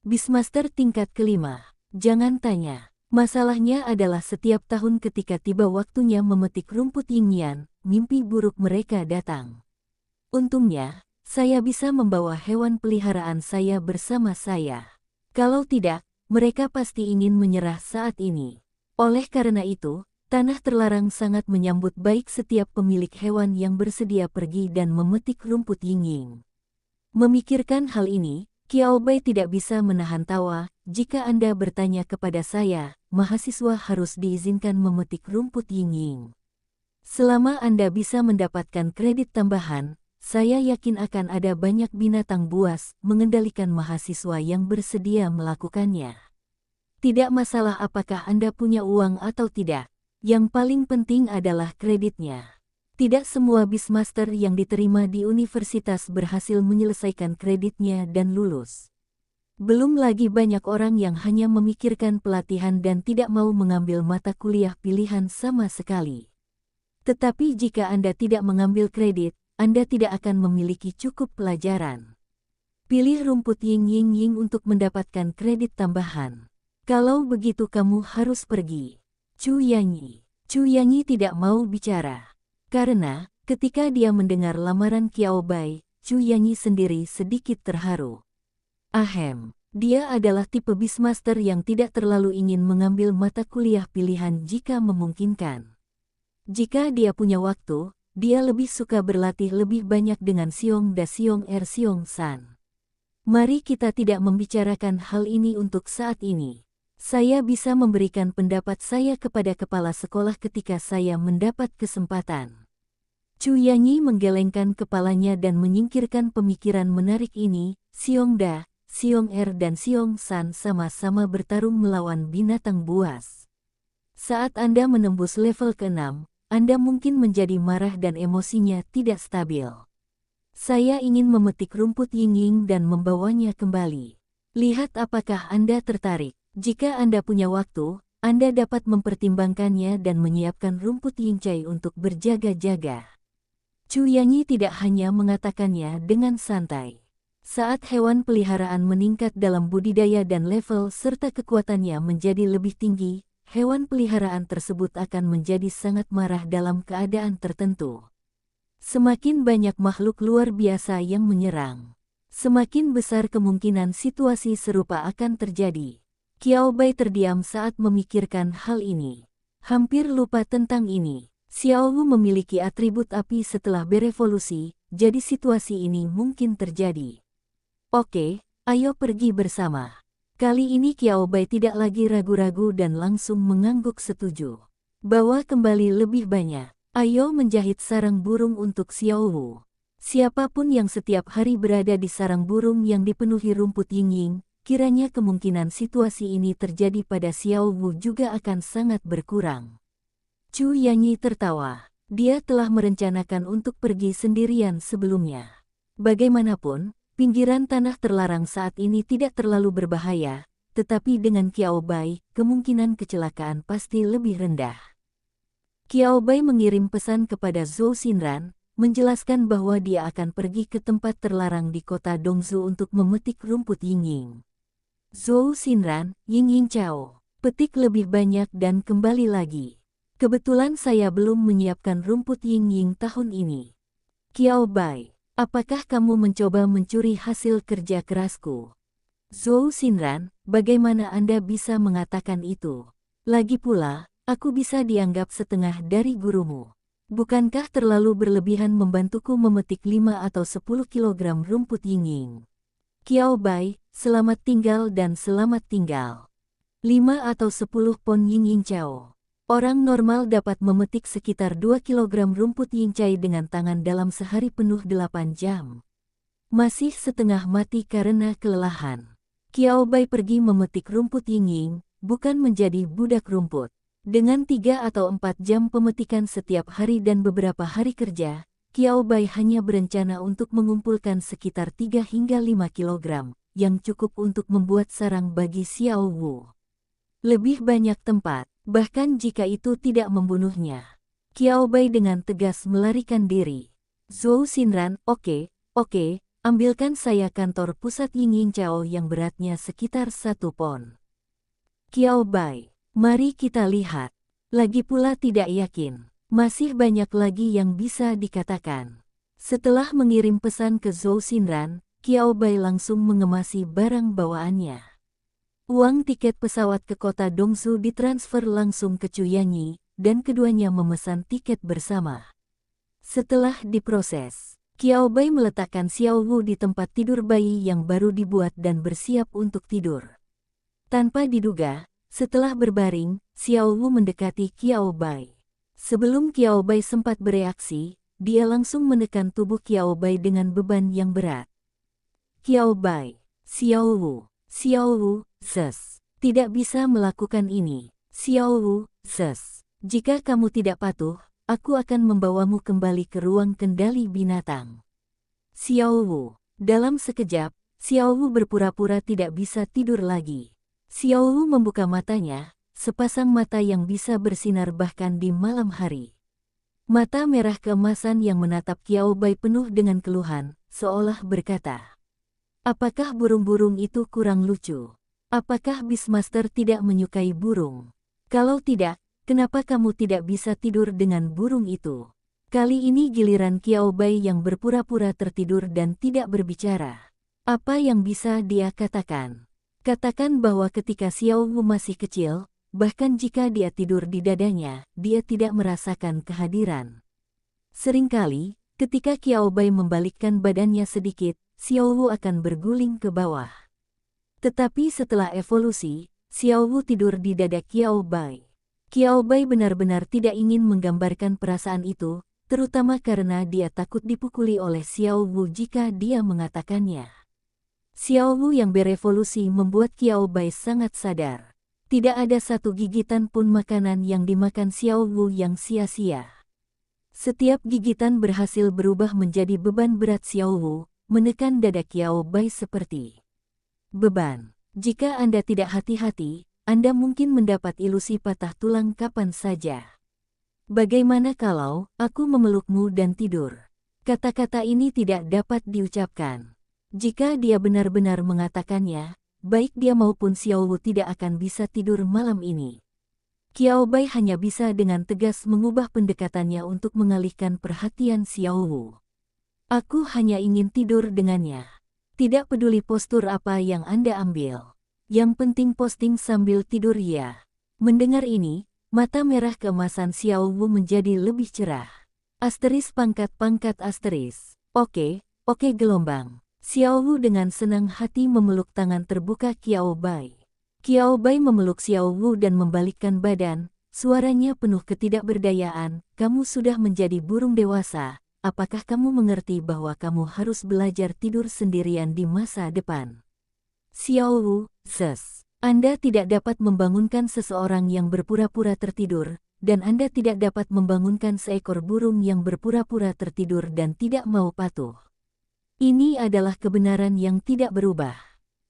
Beastmaster tingkat kelima, jangan tanya. Masalahnya adalah setiap tahun ketika tiba waktunya memetik rumput yingyan, mimpi buruk mereka datang. Untungnya, saya bisa membawa hewan peliharaan saya bersama saya. Kalau tidak, mereka pasti ingin menyerah saat ini. Oleh karena itu, tanah terlarang sangat menyambut baik setiap pemilik hewan yang bersedia pergi dan memetik rumput ying-ying. Memikirkan hal ini, Qiao Bai tidak bisa menahan tawa. Jika Anda bertanya kepada saya, mahasiswa harus diizinkan memetik rumput ying-ying. Selama Anda bisa mendapatkan kredit tambahan, saya yakin akan ada banyak binatang buas mengendalikan mahasiswa yang bersedia melakukannya. Tidak masalah apakah Anda punya uang atau tidak, yang paling penting adalah kreditnya. Tidak semua Beastmaster yang diterima di universitas berhasil menyelesaikan kreditnya dan lulus. Belum lagi banyak orang yang hanya memikirkan pelatihan dan tidak mau mengambil mata kuliah pilihan sama sekali. Tetapi jika Anda tidak mengambil kredit, Anda tidak akan memiliki cukup pelajaran. Pilih rumput Ying Ying Ying untuk mendapatkan kredit tambahan. Kalau begitu kamu harus pergi. Chu Yanyi. Chu Yanyi tidak mau bicara. Karena, ketika dia mendengar lamaran Qiao Bai, Chu Yanyi sendiri sedikit terharu. Ahem, dia adalah tipe Beastmaster yang tidak terlalu ingin mengambil mata kuliah pilihan jika memungkinkan. Jika dia punya waktu, dia lebih suka berlatih lebih banyak dengan Xiong Da Xiong Xiong San. Mari kita tidak membicarakan hal ini untuk saat ini. Saya bisa memberikan pendapat saya kepada kepala sekolah ketika saya mendapat kesempatan. Chu Yanyi menggelengkan kepalanya dan menyingkirkan pemikiran menarik ini. Xiong Da, Xiong dan Xiong San sama-sama bertarung melawan binatang buas. Saat Anda menembus level ke-6, Anda mungkin menjadi marah dan emosinya tidak stabil. Saya ingin memetik rumput Ying Ying dan membawanya kembali. Lihat apakah Anda tertarik. Jika Anda punya waktu, Anda dapat mempertimbangkannya dan menyiapkan rumput Ying Cai untuk berjaga-jaga. Chu Yanyi tidak hanya mengatakannya dengan santai. Saat hewan peliharaan meningkat dalam budidaya dan level serta kekuatannya menjadi lebih tinggi, hewan peliharaan tersebut akan menjadi sangat marah dalam keadaan tertentu. Semakin banyak makhluk luar biasa yang menyerang, semakin besar kemungkinan situasi serupa akan terjadi. Qiao Bai terdiam saat memikirkan hal ini. Hampir lupa tentang ini. Xiao Wu memiliki atribut api setelah berevolusi, jadi situasi ini mungkin terjadi. Oke, ayo pergi bersama. Kali ini Qiao Bai tidak lagi ragu-ragu dan langsung mengangguk setuju. Bawa kembali lebih banyak. Ayo menjahit sarang burung untuk Xiao Wu. Siapapun yang setiap hari berada di sarang burung yang dipenuhi rumput Ying Ying, kiranya kemungkinan situasi ini terjadi pada Xiao Wu juga akan sangat berkurang. Chu Yanyi tertawa. Dia telah merencanakan untuk pergi sendirian sebelumnya. Bagaimanapun, pinggiran tanah terlarang saat ini tidak terlalu berbahaya, tetapi dengan Qiao Bai, kemungkinan kecelakaan pasti lebih rendah. Qiao Bai mengirim pesan kepada Zhou Xinran, menjelaskan bahwa dia akan pergi ke tempat terlarang di kota Dongzhou untuk memetik rumput Ying Ying. Zhou Xinran, Ying Ying Cao, petik lebih banyak dan kembali lagi. Kebetulan saya belum menyiapkan rumput Ying Ying tahun ini. Qiao Bai, apakah kamu mencoba mencuri hasil kerja kerasku? Zhou Xinran, bagaimana Anda bisa mengatakan itu? Lagi pula, aku bisa dianggap setengah dari gurumu. Bukankah terlalu berlebihan membantuku memetik 5 atau 10 kilogram rumput Ying Ying? Qiao Bai, selamat tinggal dan selamat tinggal. 5 atau 10 pon Ying Ying Cao. Orang normal dapat memetik sekitar 2 kilogram rumput Ying Cai dengan tangan dalam sehari penuh 8 jam. Masih setengah mati karena kelelahan. Qiao Bai pergi memetik rumput Ying Ying, bukan menjadi budak rumput. Dengan 3 atau 4 jam pemetikan setiap hari dan beberapa hari kerja, Qiao Bai hanya berencana untuk mengumpulkan sekitar 3 hingga 5 kilogram, yang cukup untuk membuat sarang bagi Xiao Wu. Lebih banyak tempat, bahkan jika itu tidak membunuhnya. Qiao Bai dengan tegas melarikan diri. Zhou Xinran, oke, ambilkan saya kantor pusat Ying Ying Cao yang beratnya sekitar 1 pon. Qiao Bai. Mari kita lihat. Lagi pula tidak yakin. Masih banyak lagi yang bisa dikatakan. Setelah mengirim pesan ke Zhou Xinran, Qiao Bai langsung mengemasi barang bawaannya. Uang tiket pesawat ke kota Dongzhou ditransfer langsung ke Chu Yanyi, dan keduanya memesan tiket bersama. Setelah diproses, Qiao Bai meletakkan Xiao Wu di tempat tidur bayi yang baru dibuat dan bersiap untuk tidur. Tanpa diduga, setelah berbaring, Xiao Wu mendekati Qiao Bai. Sebelum Qiao Bai sempat bereaksi, dia langsung menekan tubuh Qiao Bai dengan beban yang berat. Qiao Bai, Xiao Wu, ses. Tidak bisa melakukan ini. Xiao Wu, ses. Jika kamu tidak patuh, aku akan membawamu kembali ke ruang kendali binatang. Xiao Wu. Dalam sekejap, Xiao Wu berpura-pura tidak bisa tidur lagi. Xiao Wu membuka matanya, sepasang mata yang bisa bersinar bahkan di malam hari. Mata merah keemasan yang menatap Qiao Bai penuh dengan keluhan, seolah berkata, Apakah burung-burung itu kurang lucu? Apakah Beastmaster tidak menyukai burung? Kalau tidak, kenapa kamu tidak bisa tidur dengan burung itu? Kali ini giliran Qiao Bai yang berpura-pura tertidur dan tidak berbicara. Apa yang bisa dia katakan? Katakan bahwa ketika Xiao Wu masih kecil, bahkan jika dia tidur di dadanya, dia tidak merasakan kehadiran. Seringkali, ketika Qiao Bai membalikkan badannya sedikit, Xiao Wu akan berguling ke bawah. Tetapi setelah evolusi, Xiao Wu tidur di dada Qiao Bai. Qiao Bai benar-benar tidak ingin menggambarkan perasaan itu, terutama karena dia takut dipukuli oleh Xiao Wu jika dia mengatakannya. Xiao Wu yang berevolusi membuat Qiao Bai sangat sadar. Tidak ada satu gigitan pun makanan yang dimakan Xiao Wu yang sia-sia. Setiap gigitan berhasil berubah menjadi beban berat Xiao Wu, menekan dada Qiao Bai seperti beban. Jika Anda tidak hati-hati, Anda mungkin mendapat ilusi patah tulang kapan saja. Bagaimana kalau aku memelukmu dan tidur? Kata-kata ini tidak dapat diucapkan. Jika dia benar-benar mengatakannya, baik dia maupun Xiao Wu tidak akan bisa tidur malam ini. Qiao Bai hanya bisa dengan tegas mengubah pendekatannya untuk mengalihkan perhatian Xiao Wu. Aku hanya ingin tidur dengannya. Tidak peduli postur apa yang Anda ambil. Yang penting posting sambil tidur ya. Mendengar ini, mata merah keemasan Xiao Wu menjadi lebih cerah. Asteris pangkat asteris. Oke gelombang. Xiao Wu dengan senang hati memeluk tangan terbuka Qiao Bai. Qiao Bai memeluk Xiao Wu dan membalikkan badan, suaranya penuh ketidakberdayaan, kamu sudah menjadi burung dewasa, apakah kamu mengerti bahwa kamu harus belajar tidur sendirian di masa depan? Xiao Wu, Anda tidak dapat membangunkan seseorang yang berpura-pura tertidur, dan Anda tidak dapat membangunkan seekor burung yang berpura-pura tertidur dan tidak mau patuh. Ini adalah kebenaran yang tidak berubah.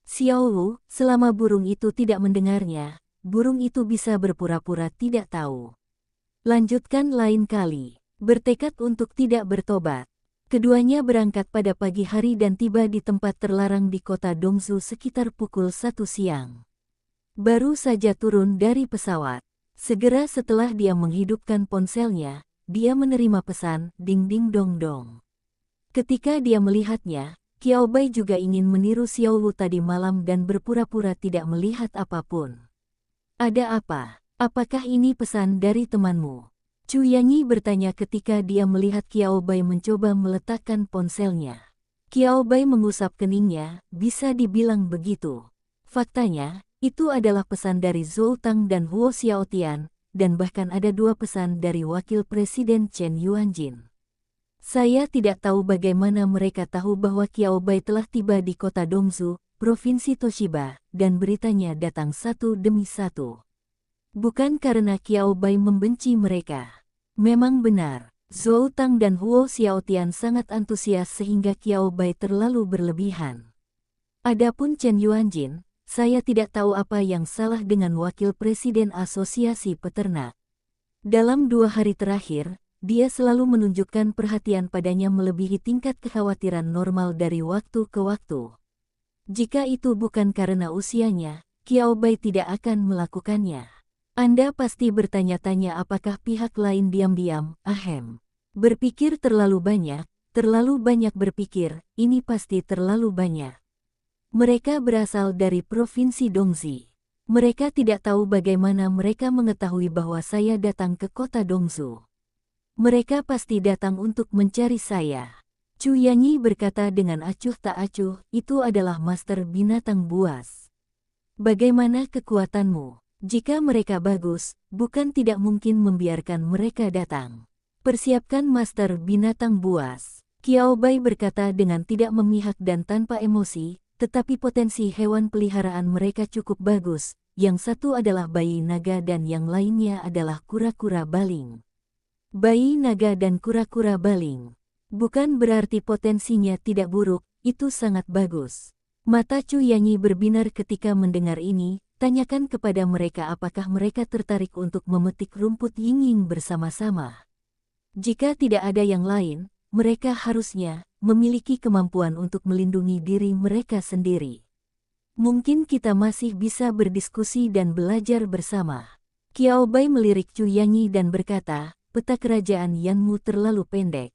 Xiao Wu, selama burung itu tidak mendengarnya, burung itu bisa berpura-pura tidak tahu. Lanjutkan lain kali. Bertekad untuk tidak bertobat. Keduanya berangkat pada pagi hari dan tiba di tempat terlarang di kota Dongzhou sekitar pukul 1 siang. Baru saja turun dari pesawat. Segera setelah dia menghidupkan ponselnya, dia menerima pesan, ding ding dong dong. Ketika dia melihatnya, Qiao Bai juga ingin meniru Xiao Wu tadi malam dan berpura-pura tidak melihat apapun. Ada apa? Apakah ini pesan dari temanmu? Chu Yanyi bertanya ketika dia melihat Qiao Bai mencoba meletakkan ponselnya. Qiao Bai mengusap keningnya, bisa dibilang begitu. Faktanya, itu adalah pesan dari Zhou Tang dan Huo Xiaotian, dan bahkan ada 2 pesan dari Wakil Presiden Chen Yuanjin. Saya tidak tahu bagaimana mereka tahu bahwa Qiao Bai telah tiba di kota Dongzhou, Provinsi Toshiba, dan beritanya datang satu demi satu. Bukan karena Qiao Bai membenci mereka. Memang benar, Zhou Tang dan Huo Xiaotian sangat antusias sehingga Qiao Bai terlalu berlebihan. Adapun Chen Yuanjin, saya tidak tahu apa yang salah dengan Wakil Presiden Asosiasi Peternak. Dalam 2 hari terakhir, dia selalu menunjukkan perhatian padanya melebihi tingkat kekhawatiran normal dari waktu ke waktu. Jika itu bukan karena usianya, Qiao Bai tidak akan melakukannya. Anda pasti bertanya-tanya apakah pihak lain diam-diam, berpikir terlalu banyak berpikir, ini pasti terlalu banyak. Mereka berasal dari Provinsi Dongzhi. Mereka tidak tahu bagaimana mereka mengetahui bahwa saya datang ke kota Dongzhou. Mereka pasti datang untuk mencari saya. Chu Yanyi berkata dengan acuh tak acuh, itu adalah master binatang buas. Bagaimana kekuatanmu? Jika mereka bagus, bukan tidak mungkin membiarkan mereka datang. Persiapkan master binatang buas. Qiao Bai berkata dengan tidak memihak dan tanpa emosi, tetapi potensi hewan peliharaan mereka cukup bagus. Yang satu adalah bayi naga dan yang lainnya adalah kura-kura baling. Bayi naga dan kura-kura baling. Bukan berarti potensinya tidak buruk, itu sangat bagus. Mata Chu Yanyi berbinar ketika mendengar ini, tanyakan kepada mereka apakah mereka tertarik untuk memetik rumput ying-ying bersama-sama. Jika tidak ada yang lain, mereka harusnya memiliki kemampuan untuk melindungi diri mereka sendiri. Mungkin kita masih bisa berdiskusi dan belajar bersama. Qiao Bai melirik Chu Yanyi dan berkata, peta kerajaan Yanmu terlalu pendek.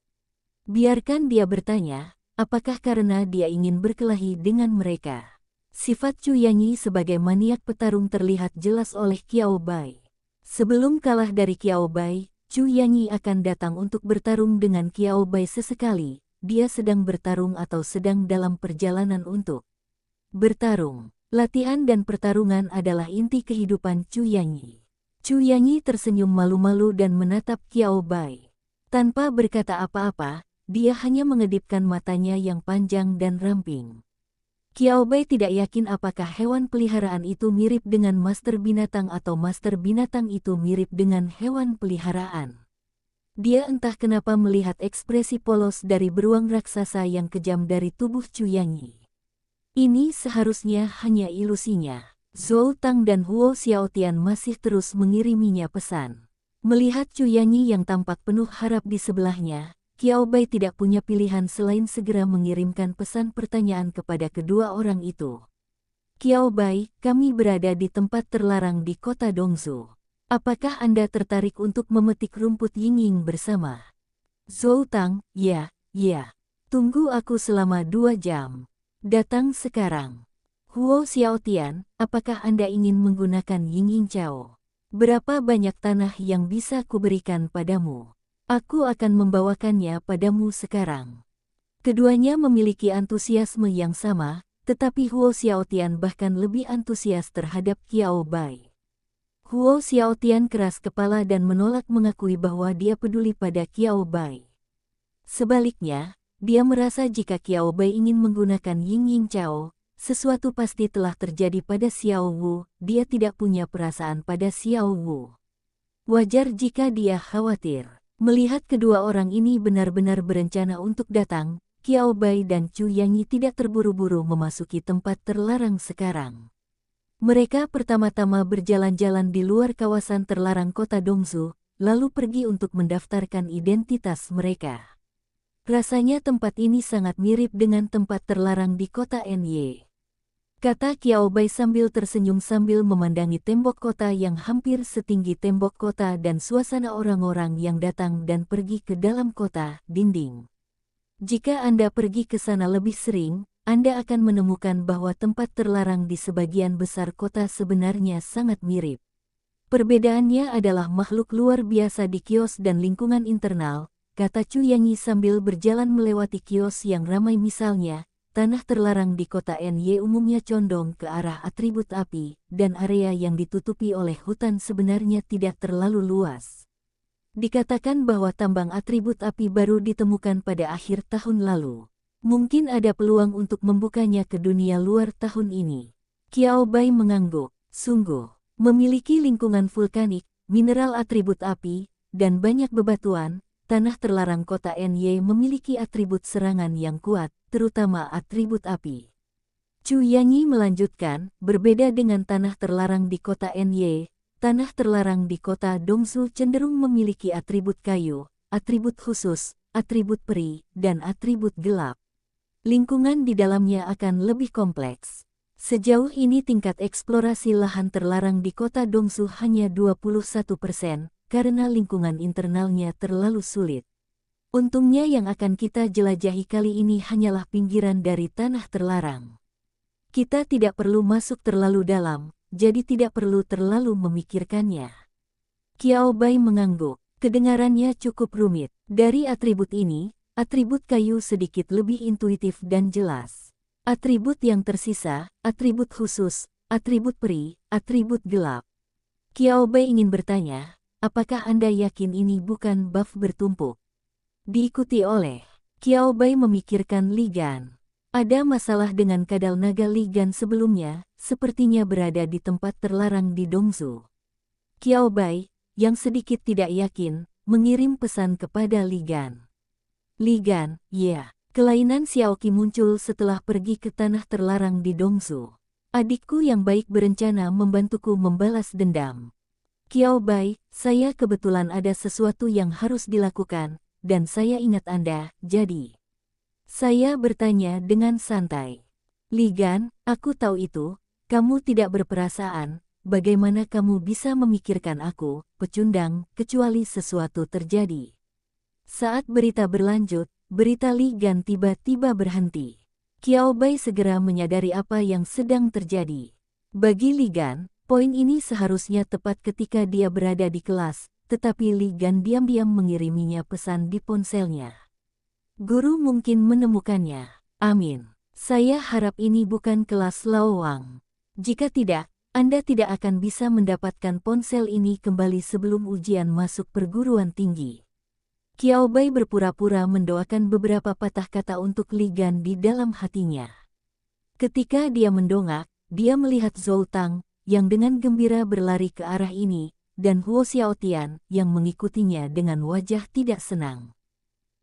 Biarkan dia bertanya, apakah karena dia ingin berkelahi dengan mereka? Sifat Chu Yanyi sebagai maniak petarung terlihat jelas oleh Qiao Bai. Sebelum kalah dari Qiao Bai, Chu Yanyi akan datang untuk bertarung dengan Qiao Bai sesekali, dia sedang bertarung atau sedang dalam perjalanan untuk bertarung. Latihan dan pertarungan adalah inti kehidupan Chu Yanyi. Chu Yanyi tersenyum malu-malu dan menatap Qiao Bai. Tanpa berkata apa-apa, dia hanya mengedipkan matanya yang panjang dan ramping. Qiao Bai tidak yakin apakah hewan peliharaan itu mirip dengan master binatang atau master binatang itu mirip dengan hewan peliharaan. Dia entah kenapa melihat ekspresi polos dari beruang raksasa yang kejam dari tubuh Chu Yanyi. Ini seharusnya hanya ilusinya. Zhou Tang dan Huo Xiaotian masih terus mengiriminya pesan. Melihat Chu Yanyi yang tampak penuh harap di sebelahnya, Qiao Bai tidak punya pilihan selain segera mengirimkan pesan pertanyaan kepada kedua orang itu. Qiao Bai, kami berada di tempat terlarang di kota Dongzhou. Apakah Anda tertarik untuk memetik rumput yingying bersama? Zhou Tang, ya. Tunggu aku selama 2 jam. Datang sekarang. Huo Xiaotian, apakah Anda ingin menggunakan yingying Chao? Berapa banyak tanah yang bisa kuberikan padamu? Aku akan membawakannya padamu sekarang. Keduanya memiliki antusiasme yang sama, tetapi Huo Xiaotian bahkan lebih antusias terhadap Qiao Bai. Huo Xiaotian keras kepala dan menolak mengakui bahwa dia peduli pada Qiao Bai. Sebaliknya, dia merasa jika Qiao Bai ingin menggunakan yingying Chao, sesuatu pasti telah terjadi pada Xiao Wu, dia tidak punya perasaan pada Xiao Wu. Wajar jika dia khawatir. Melihat kedua orang ini benar-benar berencana untuk datang, Qiao Bai dan Chu Yanyi tidak terburu-buru memasuki tempat terlarang sekarang. Mereka pertama-tama berjalan-jalan di luar kawasan terlarang kota Dongzhou, lalu pergi untuk mendaftarkan identitas mereka. Rasanya tempat ini sangat mirip dengan tempat terlarang di kota Ny. Kata Qiao Bai sambil tersenyum sambil memandangi tembok kota yang hampir setinggi tembok kota dan suasana orang-orang yang datang dan pergi ke dalam kota, dinding. Jika Anda pergi ke sana lebih sering, Anda akan menemukan bahwa tempat terlarang di sebagian besar kota sebenarnya sangat mirip. Perbedaannya adalah makhluk luar biasa di kios dan lingkungan internal, kata Chu Yanyi sambil berjalan melewati kios yang ramai misalnya. Tanah terlarang di kota Ny umumnya condong ke arah atribut api, dan area yang ditutupi oleh hutan sebenarnya tidak terlalu luas. Dikatakan bahwa tambang atribut api baru ditemukan pada akhir tahun lalu. Mungkin ada peluang untuk membukanya ke dunia luar tahun ini. Qiao Bai mengangguk, sungguh. Memiliki lingkungan vulkanik, mineral atribut api, dan banyak bebatuan, tanah terlarang kota Ny memiliki atribut serangan yang kuat, terutama atribut api. Chu Yanyi melanjutkan, berbeda dengan tanah terlarang di kota Ny, tanah terlarang di kota Dongzhou cenderung memiliki atribut kayu, atribut khusus, atribut peri, dan atribut gelap. Lingkungan di dalamnya akan lebih kompleks. Sejauh ini tingkat eksplorasi lahan terlarang di kota Dongzhou hanya 21%, karena lingkungan internalnya terlalu sulit. Untungnya yang akan kita jelajahi kali ini hanyalah pinggiran dari tanah terlarang. Kita tidak perlu masuk terlalu dalam, jadi tidak perlu terlalu memikirkannya. Qiao Bai mengangguk, kedengarannya cukup rumit. Dari atribut ini, atribut kayu sedikit lebih intuitif dan jelas. Atribut yang tersisa, atribut khusus, atribut peri, atribut gelap. Qiao Bai ingin bertanya, apakah Anda yakin ini bukan buff bertumpuk? Diikuti oleh Qiao Bai memikirkan Li Gan. Ada masalah dengan kadal naga Li Gan sebelumnya, sepertinya berada di tempat terlarang di Dongzhou. Qiao Bai, yang sedikit tidak yakin, mengirim pesan kepada Li Gan. Li Gan, ya. Kelainan Xiaoqi muncul setelah pergi ke tanah terlarang di Dongzhou. Adikku yang baik berencana membantuku membalas dendam. Qiao Bai, saya kebetulan ada sesuatu yang harus dilakukan. dan saya ingat Anda, jadi. Saya bertanya dengan santai. Li Gan, aku tahu itu, kamu tidak berperasaan, bagaimana kamu bisa memikirkan aku, pecundang, kecuali sesuatu terjadi. Saat berita berlanjut, berita Li Gan tiba-tiba berhenti. Qiao Bai segera menyadari apa yang sedang terjadi. Bagi Li Gan, poin ini seharusnya tepat ketika dia berada di kelas, tetapi Li Gan diam-diam mengiriminya pesan di ponselnya. Guru mungkin menemukannya. Amin. Saya harap ini bukan kelas Lao Wang. Jika tidak, Anda tidak akan bisa mendapatkan ponsel ini kembali sebelum ujian masuk perguruan tinggi. Qiao Bai berpura-pura mendoakan beberapa patah kata untuk Li Gan di dalam hatinya. Ketika dia mendongak, dia melihat Zhou Tang, yang dengan gembira berlari ke arah ini, dan Huo Xiaotian, yang mengikutinya dengan wajah tidak senang.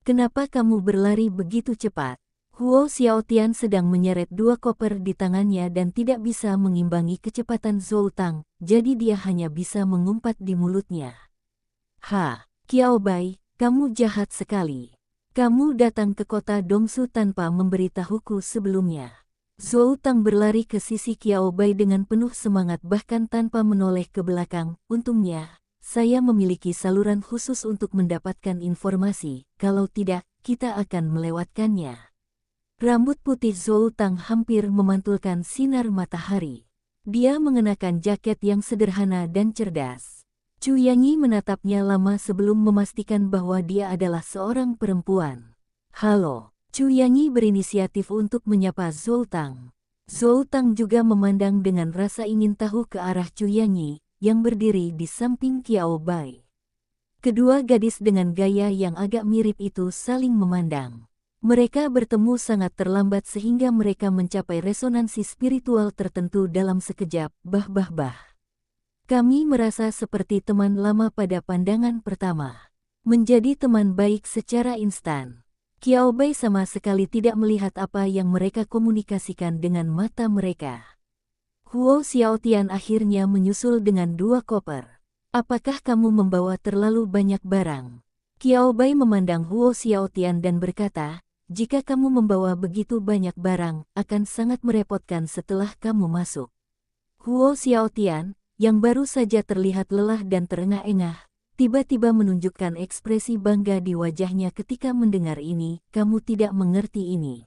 Kenapa kamu berlari begitu cepat? Huo Xiaotian sedang menyeret 2 koper di tangannya dan tidak bisa mengimbangi kecepatan Zhou Tang, jadi dia hanya bisa mengumpat di mulutnya. Qiao Bai, kamu jahat sekali. Kamu datang ke kota Dongsu tanpa memberitahuku sebelumnya. Zhou Tang berlari ke sisi Qiao Bai dengan penuh semangat bahkan tanpa menoleh ke belakang. Untungnya, saya memiliki saluran khusus untuk mendapatkan informasi, kalau tidak, kita akan melewatkannya. Rambut putih Zhou Tang hampir memantulkan sinar matahari. Dia mengenakan jaket yang sederhana dan cerdas. Chu Yanyi menatapnya lama sebelum memastikan bahwa dia adalah seorang perempuan. Halo, Chu Yanyi berinisiatif untuk menyapa Zhou Tang. Zhou Tang juga memandang dengan rasa ingin tahu ke arah Chu Yanyi, yang berdiri di samping Qiao Bai. Kedua gadis dengan gaya yang agak mirip itu saling memandang. Mereka bertemu sangat terlambat sehingga mereka mencapai resonansi spiritual tertentu dalam sekejap, bah. Kami merasa seperti teman lama pada pandangan pertama. Menjadi teman baik secara instan. Qiao Bai sama sekali tidak melihat apa yang mereka komunikasikan dengan mata mereka. Huo Xiaotian akhirnya menyusul dengan 2 koper. Apakah kamu membawa terlalu banyak barang? Qiao Bai memandang Huo Xiaotian dan berkata, jika kamu membawa begitu banyak barang, akan sangat merepotkan setelah kamu masuk. Huo Xiaotian, yang baru saja terlihat lelah dan terengah-engah, tiba-tiba menunjukkan ekspresi bangga di wajahnya ketika mendengar ini. Kamu tidak mengerti ini.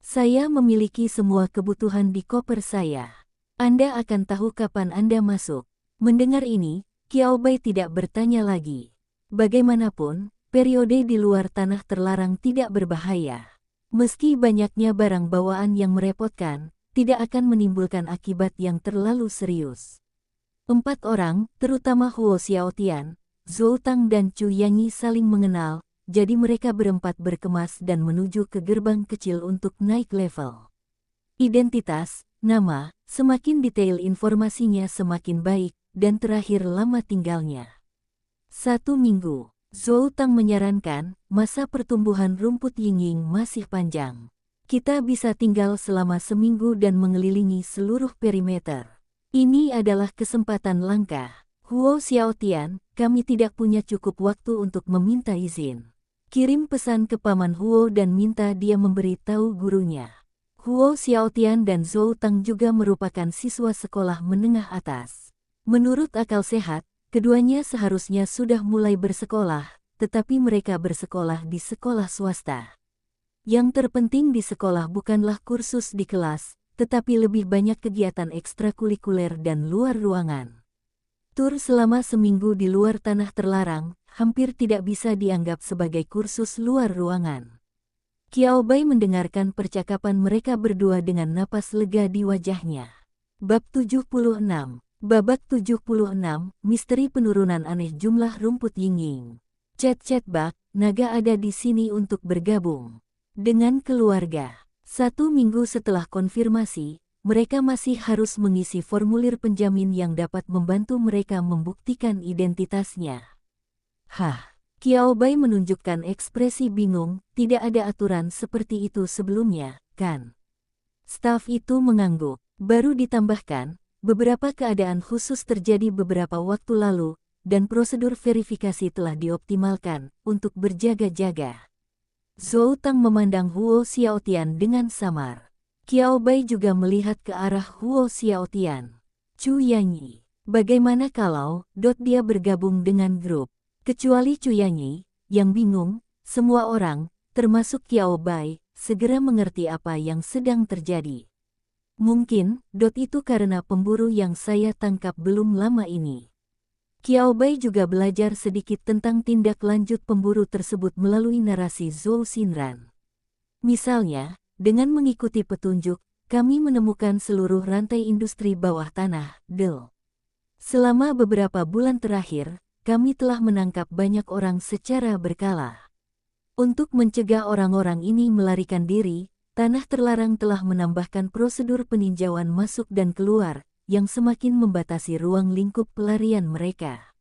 Saya memiliki semua kebutuhan di koper saya. Anda akan tahu kapan Anda masuk. Mendengar ini, Qiao Bai tidak bertanya lagi. Bagaimanapun, periode di luar tanah terlarang tidak berbahaya. Meski banyaknya barang bawaan yang merepotkan, tidak akan menimbulkan akibat yang terlalu serius. 4 orang, terutama Huo Xiaotian, Zhou Tang dan Chu Yanyi saling mengenal, jadi mereka berempat berkemas dan menuju ke gerbang kecil untuk naik level. Identitas, nama, semakin detail informasinya semakin baik, dan terakhir lama tinggalnya. 1 minggu, Zhou Tang menyarankan, masa pertumbuhan rumput Yingying masih panjang. Kita bisa tinggal selama seminggu dan mengelilingi seluruh perimeter. Ini adalah kesempatan langka. Huo Xiaotian, kami tidak punya cukup waktu untuk meminta izin. Kirim pesan ke Paman Huo dan minta dia memberi tahu gurunya. Huo Xiaotian dan Zhou Tang juga merupakan siswa sekolah menengah atas. Menurut akal sehat, keduanya seharusnya sudah mulai bersekolah, tetapi mereka bersekolah di sekolah swasta. Yang terpenting di sekolah bukanlah kursus di kelas, tetapi lebih banyak kegiatan ekstrakurikuler dan luar ruangan. Tur selama seminggu di luar tanah terlarang, hampir tidak bisa dianggap sebagai kursus luar ruangan. Qiao Bai mendengarkan percakapan mereka berdua dengan napas lega di wajahnya. Bab 76, Babak 76, Misteri Penurunan Aneh Jumlah Rumput Yingying. Chat bak, naga ada di sini untuk bergabung dengan keluarga. 1 minggu setelah konfirmasi, mereka masih harus mengisi formulir penjamin yang dapat membantu mereka membuktikan identitasnya. Qiao Bai menunjukkan ekspresi bingung, tidak ada aturan seperti itu sebelumnya, kan? Staf itu mengangguk. Baru ditambahkan, beberapa keadaan khusus terjadi beberapa waktu lalu, dan prosedur verifikasi telah dioptimalkan untuk berjaga-jaga. Zhou Tang memandang Huo Xiaotian dengan samar. Qiao Bai juga melihat ke arah Huo Xiaotian. Chu Yanyi, bagaimana kalau dia bergabung dengan grup? Kecuali Chu Yanyi, yang bingung, semua orang, termasuk Qiao Bai, segera mengerti apa yang sedang terjadi. Mungkin, itu karena pemburu yang saya tangkap belum lama ini. Qiao Bai juga belajar sedikit tentang tindak lanjut pemburu tersebut melalui narasi Zhou Xinran. Misalnya, dengan mengikuti petunjuk, kami menemukan seluruh rantai industri bawah tanah, DEL. Selama beberapa bulan terakhir, kami telah menangkap banyak orang secara berkala. Untuk mencegah orang-orang ini melarikan diri, Tanah Terlarang telah menambahkan prosedur peninjauan masuk dan keluar, yang semakin membatasi ruang lingkup pelarian mereka.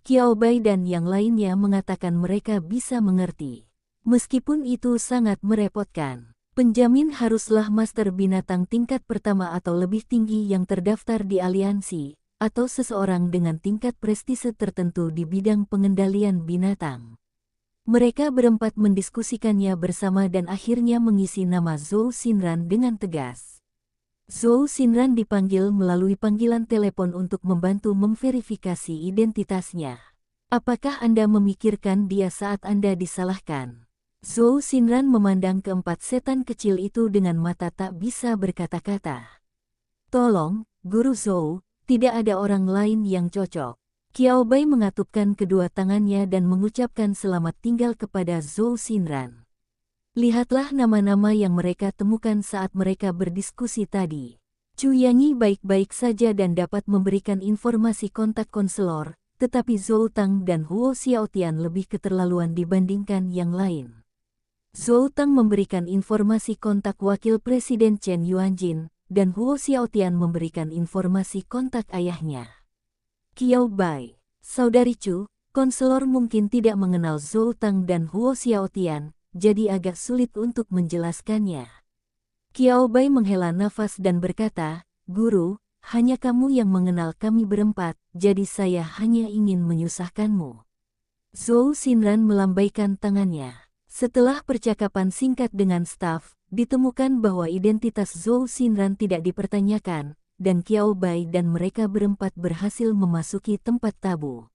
Qiao Bai dan yang lainnya mengatakan mereka bisa mengerti. Meskipun itu sangat merepotkan, penjamin haruslah master binatang tingkat pertama atau lebih tinggi yang terdaftar di aliansi, atau seseorang dengan tingkat prestise tertentu di bidang pengendalian binatang. Mereka berempat mendiskusikannya bersama dan akhirnya mengisi nama Zhou Xinran dengan tegas. Zhou Xinran dipanggil melalui panggilan telepon untuk membantu memverifikasi identitasnya. Apakah Anda memikirkan dia saat Anda disalahkan? Zhou Xinran memandang keempat setan kecil itu dengan mata tak bisa berkata-kata. Tolong, Guru Zhou, tidak ada orang lain yang cocok. Qiao Bai mengatupkan kedua tangannya dan mengucapkan selamat tinggal kepada Zhou Xinran. Lihatlah nama-nama yang mereka temukan saat mereka berdiskusi tadi. Chu Yanyi baik-baik saja dan dapat memberikan informasi kontak konselor, tetapi Zhou Tang dan Huo Xiaotian lebih keterlaluan dibandingkan yang lain. Zhou Tang memberikan informasi kontak wakil Presiden Chen Yuanjin, dan Huo Xiaotian memberikan informasi kontak ayahnya. Qiao Bai, saudari Chu, konselor mungkin tidak mengenal Zhou Tang dan Huo Xiaotian, jadi agak sulit untuk menjelaskannya. Qiao Bai menghela nafas dan berkata, Guru, hanya kamu yang mengenal kami berempat, jadi saya hanya ingin menyusahkanmu. Zhou Xinran melambaikan tangannya. Setelah percakapan singkat dengan staf, ditemukan bahwa identitas Zhou Xinran tidak dipertanyakan, dan Qiao Bai dan mereka berempat berhasil memasuki tempat tabu.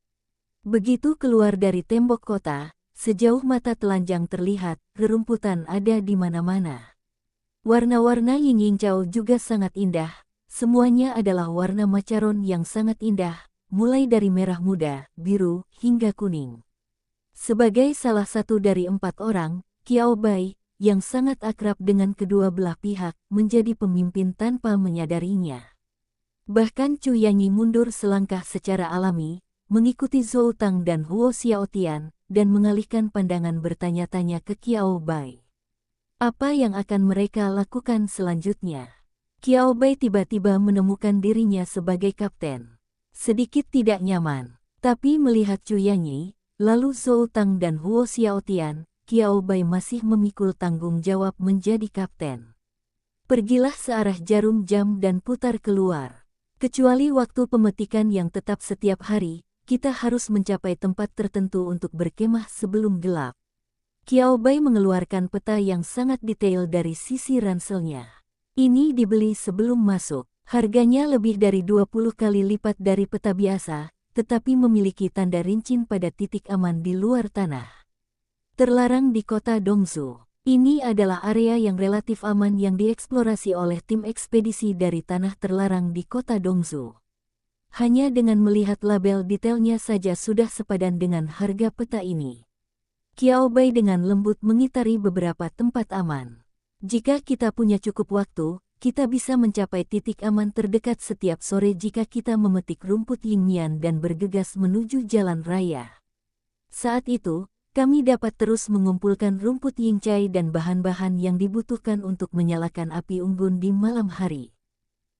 Begitu keluar dari tembok kota, sejauh mata telanjang terlihat, rerumputan ada di mana-mana. Warna-warna Yingyingcao juga sangat indah, semuanya adalah warna macaron yang sangat indah, mulai dari merah muda, biru, hingga kuning. Sebagai salah satu dari 4 orang, Qiao Bai, yang sangat akrab dengan kedua belah pihak, menjadi pemimpin tanpa menyadarinya. Bahkan Chu Yanyi mundur selangkah secara alami, mengikuti Zhou Tang dan Huo Xiaotian, dan mengalihkan pandangan bertanya-tanya ke Qiao Bai. Apa yang akan mereka lakukan selanjutnya? Qiao Bai tiba-tiba menemukan dirinya sebagai kapten. Sedikit tidak nyaman, tapi melihat Chu Yanyi, lalu Zhou Tang dan Huo Xiaotian, Qiao Bai masih memikul tanggung jawab menjadi kapten. Pergilah searah jarum jam dan putar keluar. Kecuali waktu pemetikan yang tetap setiap hari, kita harus mencapai tempat tertentu untuk berkemah sebelum gelap. Qiao Bai mengeluarkan peta yang sangat detail dari sisi ranselnya. Ini dibeli sebelum masuk. Harganya lebih dari 20 kali lipat dari peta biasa, tetapi memiliki tanda rincin pada titik aman di luar tanah. Terlarang di kota Dongzhou. Ini adalah area yang relatif aman yang dieksplorasi oleh tim ekspedisi dari Tanah Terlarang di kota Dongzhou. Hanya dengan melihat label detailnya saja sudah sepadan dengan harga peta ini. Qiao Bai dengan lembut mengitari beberapa tempat aman. Jika kita punya cukup waktu, kita bisa mencapai titik aman terdekat setiap sore jika kita memetik rumput Yingmian dan bergegas menuju jalan raya. Saat itu, kami dapat terus mengumpulkan rumput Yingcai dan bahan-bahan yang dibutuhkan untuk menyalakan api unggun di malam hari.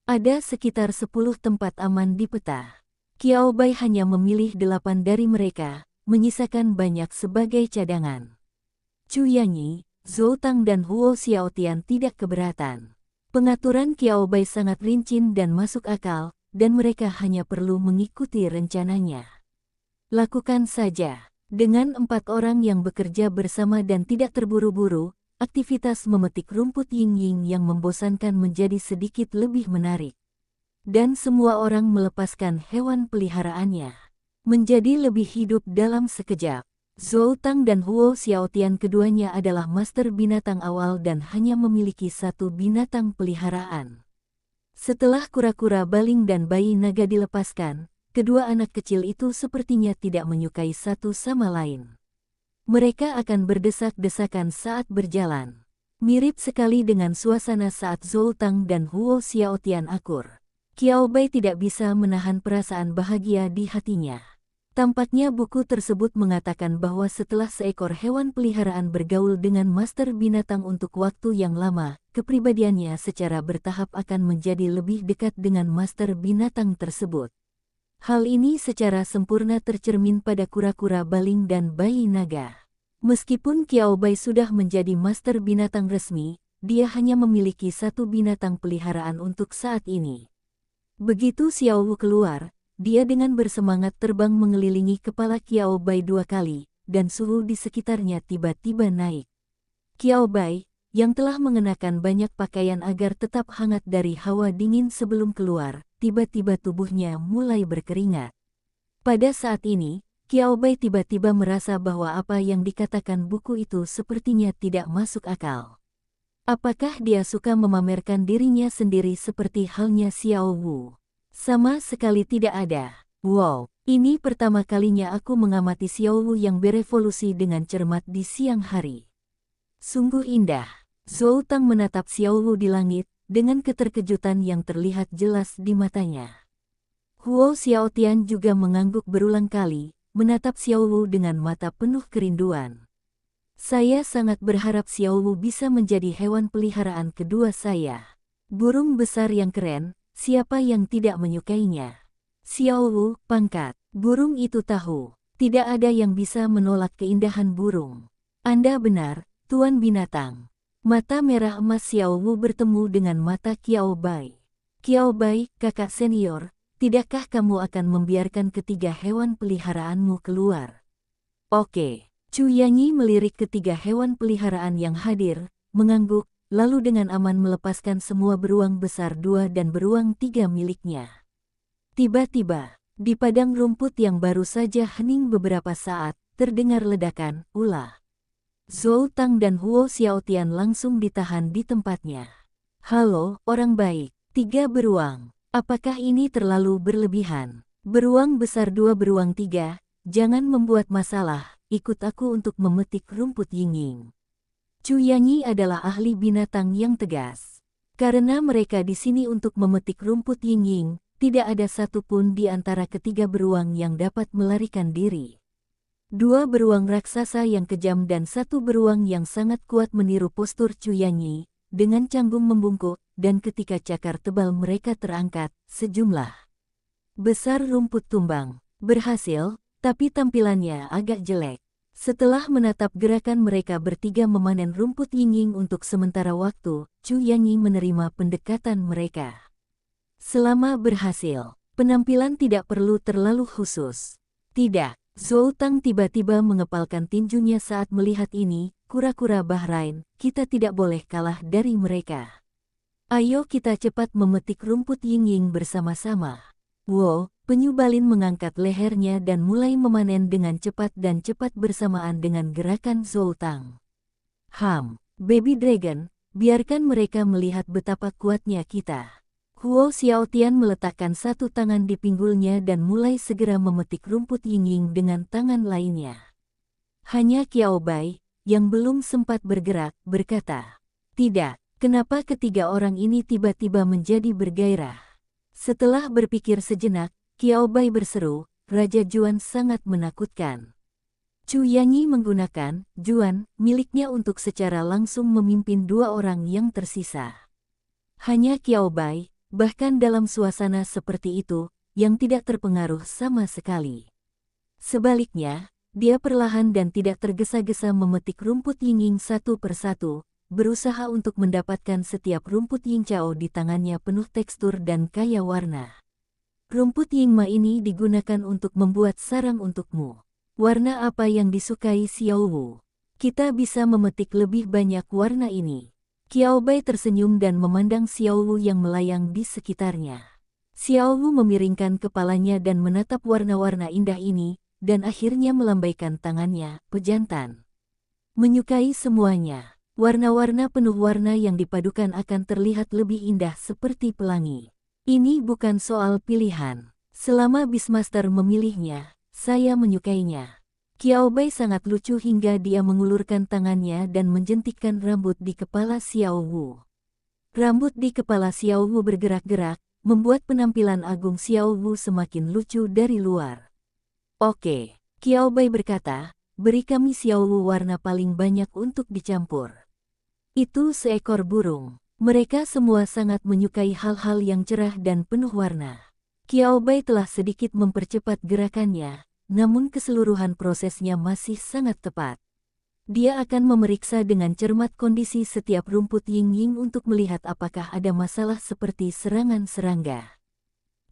Ada sekitar 10 tempat aman di peta. Qiao Bai hanya memilih 8 dari mereka, menyisakan banyak sebagai cadangan. Chu Yanyi, Zhou Tang dan Huo Xiaotian tidak keberatan. Pengaturan Qiao Bai sangat rinci dan masuk akal, dan mereka hanya perlu mengikuti rencananya. Lakukan saja. Dengan 4 orang yang bekerja bersama dan tidak terburu-buru, aktivitas memetik rumput ying-ying yang membosankan menjadi sedikit lebih menarik. Dan semua orang melepaskan hewan peliharaannya. Menjadi lebih hidup dalam sekejap. Zhou Tang dan Huo Xiaotian keduanya adalah master binatang awal dan hanya memiliki satu binatang peliharaan. Setelah kura-kura baling dan bayi naga dilepaskan, kedua anak kecil itu sepertinya tidak menyukai satu sama lain. Mereka akan berdesak-desakan saat berjalan. Mirip sekali dengan suasana saat Zhou Tang dan Huo Xiaotian akur. Qiao Bai tidak bisa menahan perasaan bahagia di hatinya. Tampaknya buku tersebut mengatakan bahwa setelah seekor hewan peliharaan bergaul dengan master binatang untuk waktu yang lama, kepribadiannya secara bertahap akan menjadi lebih dekat dengan master binatang tersebut. Hal ini secara sempurna tercermin pada kura-kura baling dan bayi naga. Meskipun Qiao Bai sudah menjadi master binatang resmi, dia hanya memiliki satu binatang peliharaan untuk saat ini. Begitu Xiao Wu keluar, dia dengan bersemangat terbang mengelilingi kepala Qiao Bai 2 kali, dan suhu di sekitarnya tiba-tiba naik. Qiao Bai, yang telah mengenakan banyak pakaian agar tetap hangat dari hawa dingin sebelum keluar, tiba-tiba tubuhnya mulai berkeringat. Pada saat ini, Qiao Bai tiba-tiba merasa bahwa apa yang dikatakan buku itu sepertinya tidak masuk akal. Apakah dia suka memamerkan dirinya sendiri seperti halnya Xiao Wu? Sama sekali tidak ada. Wow, ini pertama kalinya aku mengamati Xiao Wu yang berevolusi dengan cermat di siang hari. Sungguh indah. Zhou Tang menatap Xiao Wu di langit, dengan keterkejutan yang terlihat jelas di matanya. Huo Xiaotian juga mengangguk berulang kali, menatap Xiao Wu dengan mata penuh kerinduan. Saya sangat berharap Xiao Wu bisa menjadi hewan peliharaan kedua saya. Burung besar yang keren, siapa yang tidak menyukainya? Xiao Wu, pangkat. Burung itu tahu, tidak ada yang bisa menolak keindahan burung. Anda benar, Tuan Binatang. Mata merah emas Xiao Wu bertemu dengan mata Qiao Bai. Qiao Bai, kakak senior, tidakkah kamu akan membiarkan ketiga hewan peliharaanmu keluar? Oke. Chu Yanyi melirik ketiga hewan peliharaan yang hadir, mengangguk, lalu dengan aman melepaskan semua beruang besar 2 dan beruang 3 miliknya. Tiba-tiba, di padang rumput yang baru saja hening beberapa saat, terdengar ledakan, ulah. Zhou Tang dan Huo Xiaotian langsung ditahan di tempatnya. Halo, orang baik. 3 beruang. Apakah ini terlalu berlebihan? Beruang besar 2 beruang 3, jangan membuat masalah, ikut aku untuk memetik rumput ying-ying. Chu Yanyi adalah ahli binatang yang tegas. Karena mereka di sini untuk memetik rumput ying-ying, tidak ada satupun di antara ketiga beruang yang dapat melarikan diri. 2 beruang raksasa yang kejam dan 1 beruang yang sangat kuat meniru postur Chu Yanyi, dengan canggung membungkuk, dan ketika cakar tebal mereka terangkat, sejumlah besar rumput tumbang. Berhasil, tapi tampilannya agak jelek. Setelah menatap gerakan mereka bertiga memanen rumput ying-ying untuk sementara waktu, Chu Yanyi menerima pendekatan mereka. Selama berhasil, penampilan tidak perlu terlalu khusus. Tidak, Zhou Tang tiba-tiba mengepalkan tinjunya saat melihat ini, kura-kura Bahrain, kita tidak boleh kalah dari mereka. Ayo kita cepat memetik rumput ying-ying bersama-sama. Wow, penyu balin mengangkat lehernya dan mulai memanen dengan cepat dan cepat bersamaan dengan gerakan Zhou Tang. Baby Dragon, biarkan mereka melihat betapa kuatnya kita. Huo Xiaotian meletakkan satu tangan di pinggulnya dan mulai segera memetik rumput ying-ying dengan tangan lainnya. Hanya Qiao Bai, yang belum sempat bergerak, berkata, "Tidak, kenapa ketiga orang ini tiba-tiba menjadi bergairah?" Setelah berpikir sejenak, Qiao Bai berseru, Raja Juan sangat menakutkan. Chu Yanyi menggunakan Juan miliknya untuk secara langsung memimpin 2 orang yang tersisa. Hanya Qiao Bai, bahkan dalam suasana seperti itu, yang tidak terpengaruh sama sekali. Sebaliknya, dia perlahan dan tidak tergesa-gesa memetik rumput ying-ying satu persatu, berusaha untuk mendapatkan setiap rumput yingchao di tangannya penuh tekstur dan kaya warna. Rumput Yingma ini digunakan untuk membuat sarang untukmu. Warna apa yang disukai Xiao Wu? Kita bisa memetik lebih banyak warna ini. Qiao Bai tersenyum dan memandang Xiao Wu yang melayang di sekitarnya. Xiao Wu memiringkan kepalanya dan menatap warna-warna indah ini, dan akhirnya melambaikan tangannya, pejantan. Menyukai semuanya. Warna-warna penuh warna yang dipadukan akan terlihat lebih indah seperti pelangi. Ini bukan soal pilihan. Selama Beastmaster memilihnya, saya menyukainya. Qiao Bai sangat lucu hingga dia mengulurkan tangannya dan menjentikkan rambut di kepala Xiao Wu. Rambut di kepala Xiao Wu bergerak-gerak, membuat penampilan agung Xiao Wu semakin lucu dari luar. Oke, Qiao Bai berkata, beri kami Xiao Wu warna paling banyak untuk dicampur. Itu seekor burung. Mereka semua sangat menyukai hal-hal yang cerah dan penuh warna. Qiao Bai telah sedikit mempercepat gerakannya, namun keseluruhan prosesnya masih sangat tepat. Dia akan memeriksa dengan cermat kondisi setiap rumput Ying-Ying untuk melihat apakah ada masalah seperti serangan serangga.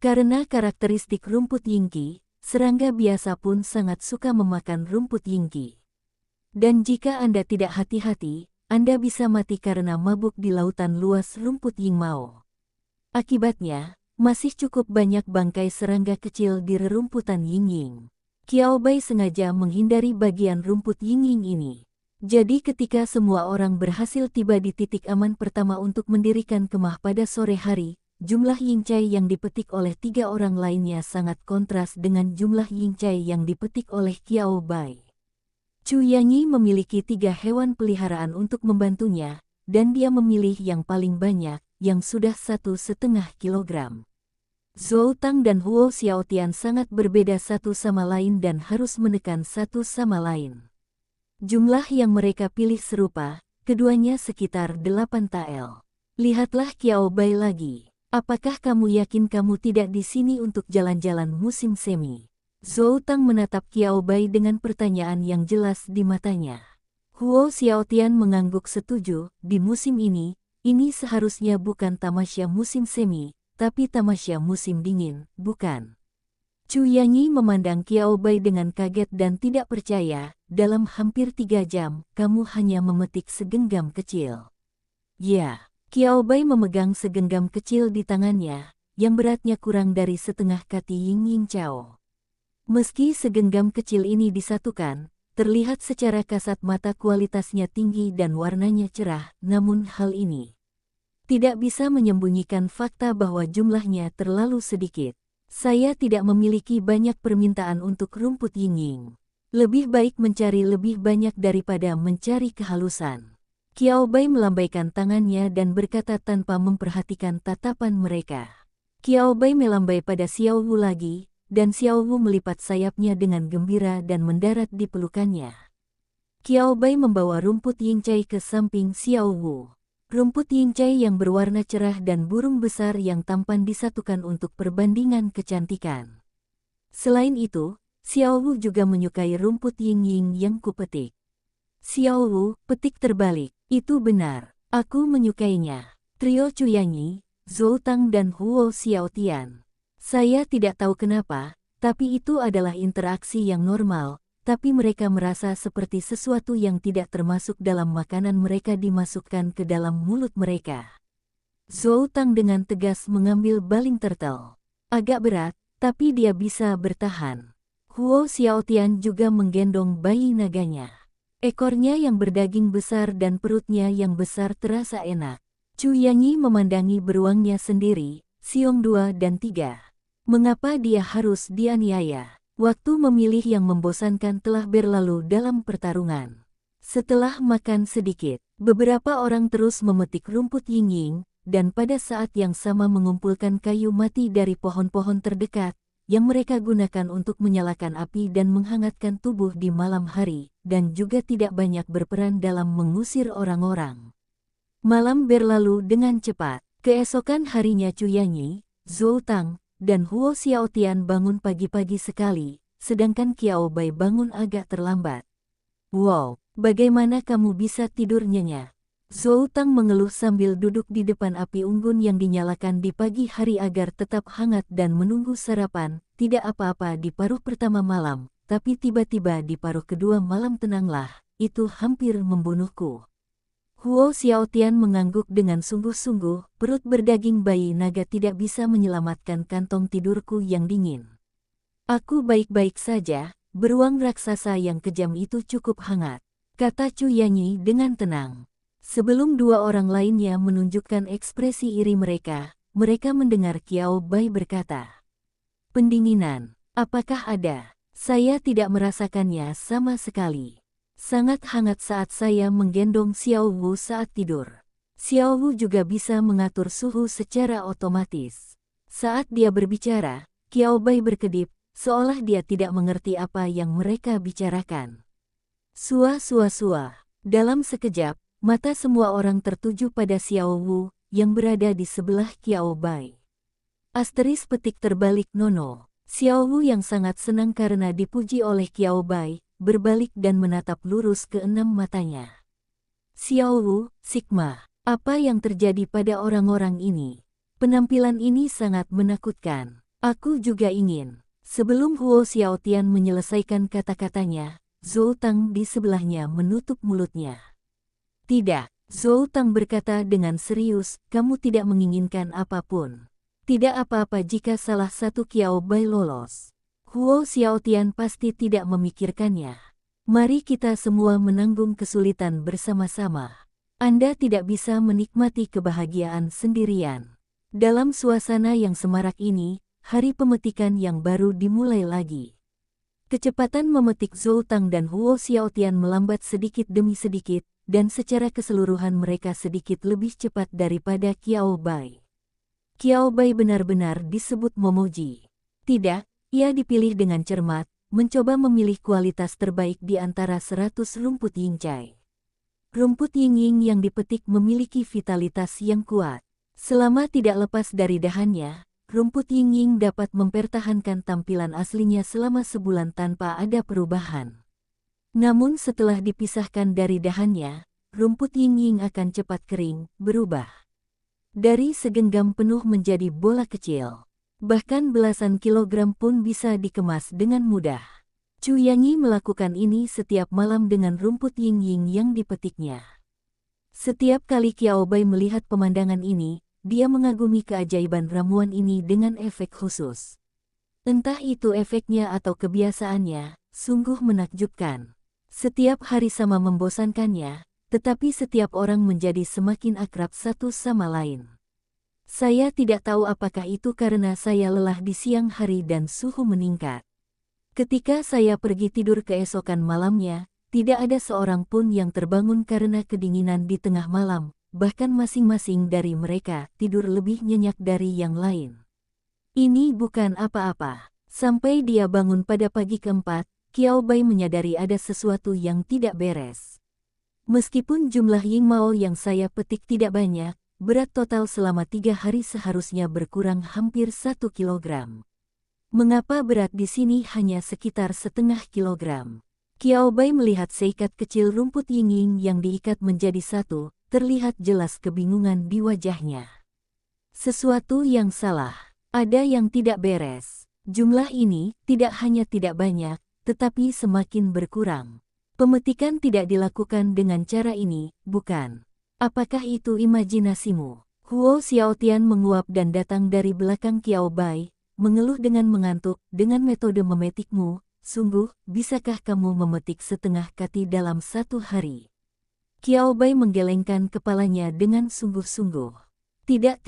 Karena karakteristik rumput Yingqi, serangga biasa pun sangat suka memakan rumput Yingqi. Dan jika Anda tidak hati-hati, Anda bisa mati karena mabuk di lautan luas rumput Yingmao. Akibatnya, masih cukup banyak bangkai serangga kecil di rerumputan Ying-Ying. Qiao Bai sengaja menghindari bagian rumput Ying-Ying ini. Jadi ketika semua orang berhasil tiba di titik aman pertama untuk mendirikan kemah pada sore hari, jumlah Yingcai yang dipetik oleh 3 orang lainnya sangat kontras dengan jumlah Yingcai yang dipetik oleh Qiao Bai. Chu Yanyi memiliki 3 hewan peliharaan untuk membantunya, dan dia memilih yang paling banyak, yang sudah 1,5 kilogram. Zhou Tang dan Huo Xiaotian sangat berbeda satu sama lain dan harus menekan satu sama lain. Jumlah yang mereka pilih serupa, keduanya sekitar 8 tael. Lihatlah Qiao Bai lagi. Apakah kamu yakin kamu tidak di sini untuk jalan-jalan musim semi? Zhou Tang menatap Qiao Bai dengan pertanyaan yang jelas di matanya. Huo Xiaotian mengangguk setuju, di musim ini seharusnya bukan tamasya musim semi, tapi tamasya musim dingin, bukan? Chu Yanyi memandang Qiao Bai dengan kaget dan tidak percaya, dalam hampir 3 jam, kamu hanya memetik segenggam kecil. Ya, Qiao Bai memegang segenggam kecil di tangannya, yang beratnya kurang dari setengah kati Ying Chao. Meski segenggam kecil ini disatukan, terlihat secara kasat mata kualitasnya tinggi dan warnanya cerah, namun hal ini tidak bisa menyembunyikan fakta bahwa jumlahnya terlalu sedikit. Saya tidak memiliki banyak permintaan untuk rumput Ying-Ying. Lebih baik mencari lebih banyak daripada mencari kehalusan. Qiao Bai melambaikan tangannya dan berkata tanpa memperhatikan tatapan mereka. Qiao Bai melambai pada Xiao Wu lagi, dan Xiao Wu melipat sayapnya dengan gembira dan mendarat di pelukannya. Qiao Bai membawa rumput Yingcai ke samping Xiao Wu. Rumput Yingcai yang berwarna cerah dan burung besar yang tampan disatukan untuk perbandingan kecantikan. Selain itu, Xiao Wu juga menyukai rumput Ying-Ying yang kupetik. Xiao Wu, petik terbalik. Itu benar. Aku menyukainya. Trio Chu Yanyi, Zhou Tang dan Huo Xiaotian. Saya tidak tahu kenapa, tapi itu adalah interaksi yang normal, tapi mereka merasa seperti sesuatu yang tidak termasuk dalam makanan mereka dimasukkan ke dalam mulut mereka. Zhou Tang dengan tegas mengambil baling turtle. Agak berat, tapi dia bisa bertahan. Huo Xiaotian juga menggendong bayi naganya. Ekornya yang berdaging besar dan perutnya yang besar terasa enak. Chu Yanyi memandangi beruangnya sendiri, Siong 2 dan 3. Mengapa dia harus dianiaya? Waktu memilih yang membosankan telah berlalu dalam pertarungan. Setelah makan sedikit, beberapa orang terus memetik rumput Ying-Ying, dan pada saat yang sama mengumpulkan kayu mati dari pohon-pohon terdekat, yang mereka gunakan untuk menyalakan api dan menghangatkan tubuh di malam hari, dan juga tidak banyak berperan dalam mengusir orang-orang. Malam berlalu dengan cepat. Keesokan harinya Chu Yanyi, Zhou Tang, dan Huo Xiaotian bangun pagi-pagi sekali, sedangkan Qiao Bai bangun agak terlambat. Wow, bagaimana kamu bisa tidur nyenyak? Zhou Tang mengeluh sambil duduk di depan api unggun yang dinyalakan di pagi hari agar tetap hangat dan menunggu sarapan. Tidak apa-apa di paruh pertama malam, tapi tiba-tiba di paruh kedua malam tenanglah, itu hampir membunuhku. Huo Xiaotian mengangguk dengan sungguh-sungguh, perut berdaging bayi naga tidak bisa menyelamatkan kantong tidurku yang dingin. Aku baik-baik saja, beruang raksasa yang kejam itu cukup hangat, kata Chu Yanyi dengan tenang. Sebelum dua orang lainnya menunjukkan ekspresi iri mereka mendengar Qiao Bai berkata, "Pendinginan, apakah ada? Saya tidak merasakannya sama sekali. Sangat hangat saat saya menggendong Xiao Wu saat tidur. Xiao Wu juga bisa mengatur suhu secara otomatis." Saat dia berbicara, Qiao Bai berkedip, seolah dia tidak mengerti apa yang mereka bicarakan. Sua. Dalam sekejap, mata semua orang tertuju pada Xiao Wu yang berada di sebelah Qiao Bai. Asteris petik terbalik nono. Xiao Wu yang sangat senang karena dipuji oleh Qiao Bai, berbalik dan menatap lurus ke enam matanya. Xiao Wu, Sigma, apa yang terjadi pada orang-orang ini? Penampilan ini sangat menakutkan. Aku juga ingin. Sebelum Huo Xiaotian menyelesaikan kata-katanya, Zhou Tang di sebelahnya menutup mulutnya. Tidak, Zhou Tang berkata dengan serius, kamu tidak menginginkan apapun. Tidak apa-apa jika salah satu Qiao Bai lolos. Huo Xiaotian pasti tidak memikirkannya. Mari kita semua menanggung kesulitan bersama-sama. Anda tidak bisa menikmati kebahagiaan sendirian. Dalam suasana yang semarak ini, hari pemetikan yang baru dimulai lagi. Kecepatan memetik Zhou Tang dan Huo Xiaotian melambat sedikit demi sedikit, dan secara keseluruhan mereka sedikit lebih cepat daripada Qiao Bai. Qiao Bai benar-benar disebut memuji. Tidak, ia dipilih dengan cermat, mencoba memilih kualitas terbaik di antara 100 rumput yincai. Rumput ying-ying yang dipetik memiliki vitalitas yang kuat. Selama tidak lepas dari dahannya, rumput ying-ying dapat mempertahankan tampilan aslinya selama sebulan tanpa ada perubahan. Namun setelah dipisahkan dari dahannya, rumput ying-ying akan cepat kering, berubah dari segenggam penuh menjadi bola kecil. Bahkan belasan kilogram pun bisa dikemas dengan mudah. Chu Yanyi melakukan ini setiap malam dengan rumput ying-ying yang dipetiknya. Setiap kali Qiao Bai melihat pemandangan ini, dia mengagumi keajaiban ramuan ini dengan efek khusus. Entah itu efeknya atau kebiasaannya, sungguh menakjubkan. Setiap hari sama membosankannya, tetapi setiap orang menjadi semakin akrab satu sama lain. Saya tidak tahu apakah itu karena saya lelah di siang hari dan suhu meningkat. Ketika saya pergi tidur keesokan malamnya, tidak ada seorang pun yang terbangun karena kedinginan di tengah malam, bahkan masing-masing dari mereka tidur lebih nyenyak dari yang lain. Ini bukan apa-apa. Sampai dia bangun pada pagi keempat, Qiao Bai menyadari ada sesuatu yang tidak beres. Meskipun jumlah Yingmao yang saya petik tidak banyak, berat total selama 3 hari seharusnya berkurang hampir 1 kilogram. Mengapa berat di sini hanya sekitar setengah kilogram? Qiao Bai melihat seikat kecil rumput ying-ying yang diikat menjadi satu, terlihat jelas kebingungan di wajahnya. Sesuatu yang salah, ada yang tidak beres. Jumlah ini tidak hanya tidak banyak, tetapi semakin berkurang. Pemetikan tidak dilakukan dengan cara ini, bukan? Apakah itu imajinasimu? Huo Xiaotian menguap dan datang dari belakang Qiao Bai, mengeluh dengan mengantuk. Dengan metode memetikmu, sungguh, bisakah kamu memetik setengah kati dalam 1 hari? Qiao Bai menggelengkan kepalanya dengan sungguh-sungguh. Tidak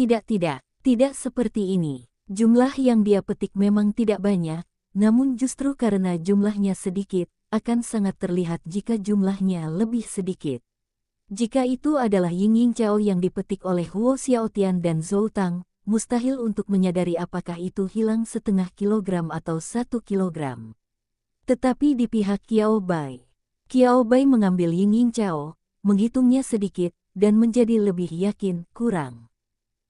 seperti ini. Jumlah yang dia petik memang tidak banyak, namun justru karena jumlahnya sedikit, akan sangat terlihat jika jumlahnya lebih sedikit. Jika itu adalah Ying-ying Cao yang dipetik oleh Huo Xiaotian dan Zhou Tang, mustahil untuk menyadari apakah itu hilang setengah kilogram atau 1 kilogram. Tetapi di pihak Qiao Bai mengambil Ying-ying Cao, menghitungnya sedikit, dan menjadi lebih yakin, kurang.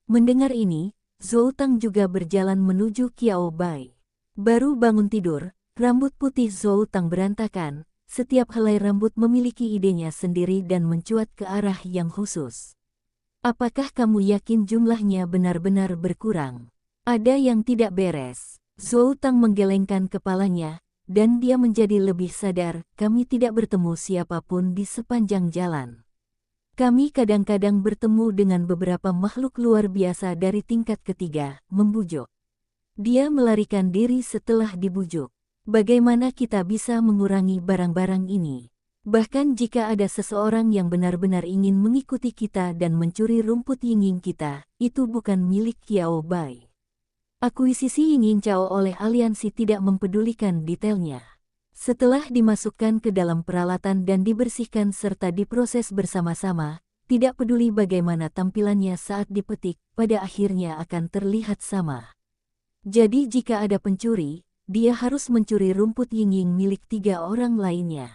Mendengar ini, Zhou Tang juga berjalan menuju Qiao Bai. Baru bangun tidur, rambut putih Zhou Tang berantakan, setiap helai rambut memiliki idenya sendiri dan mencuat ke arah yang khusus. Apakah kamu yakin jumlahnya benar-benar berkurang? Ada yang tidak beres. Zhou Tang menggelengkan kepalanya, dan dia menjadi lebih sadar, kami tidak bertemu siapapun di sepanjang jalan. Kami kadang-kadang bertemu dengan beberapa makhluk luar biasa dari tingkat ketiga, membujuk. Dia melarikan diri setelah dibujuk. Bagaimana kita bisa mengurangi barang-barang ini? Bahkan jika ada seseorang yang benar-benar ingin mengikuti kita dan mencuri rumput yinging kita, itu bukan milik Qiao Bai. Akuisisi Yinging Cao oleh aliansi tidak mempedulikan detailnya. Setelah dimasukkan ke dalam peralatan dan dibersihkan serta diproses bersama-sama, tidak peduli bagaimana tampilannya saat dipetik, pada akhirnya akan terlihat sama. Jadi jika ada pencuri, dia harus mencuri rumput yinging milik 3 orang lainnya.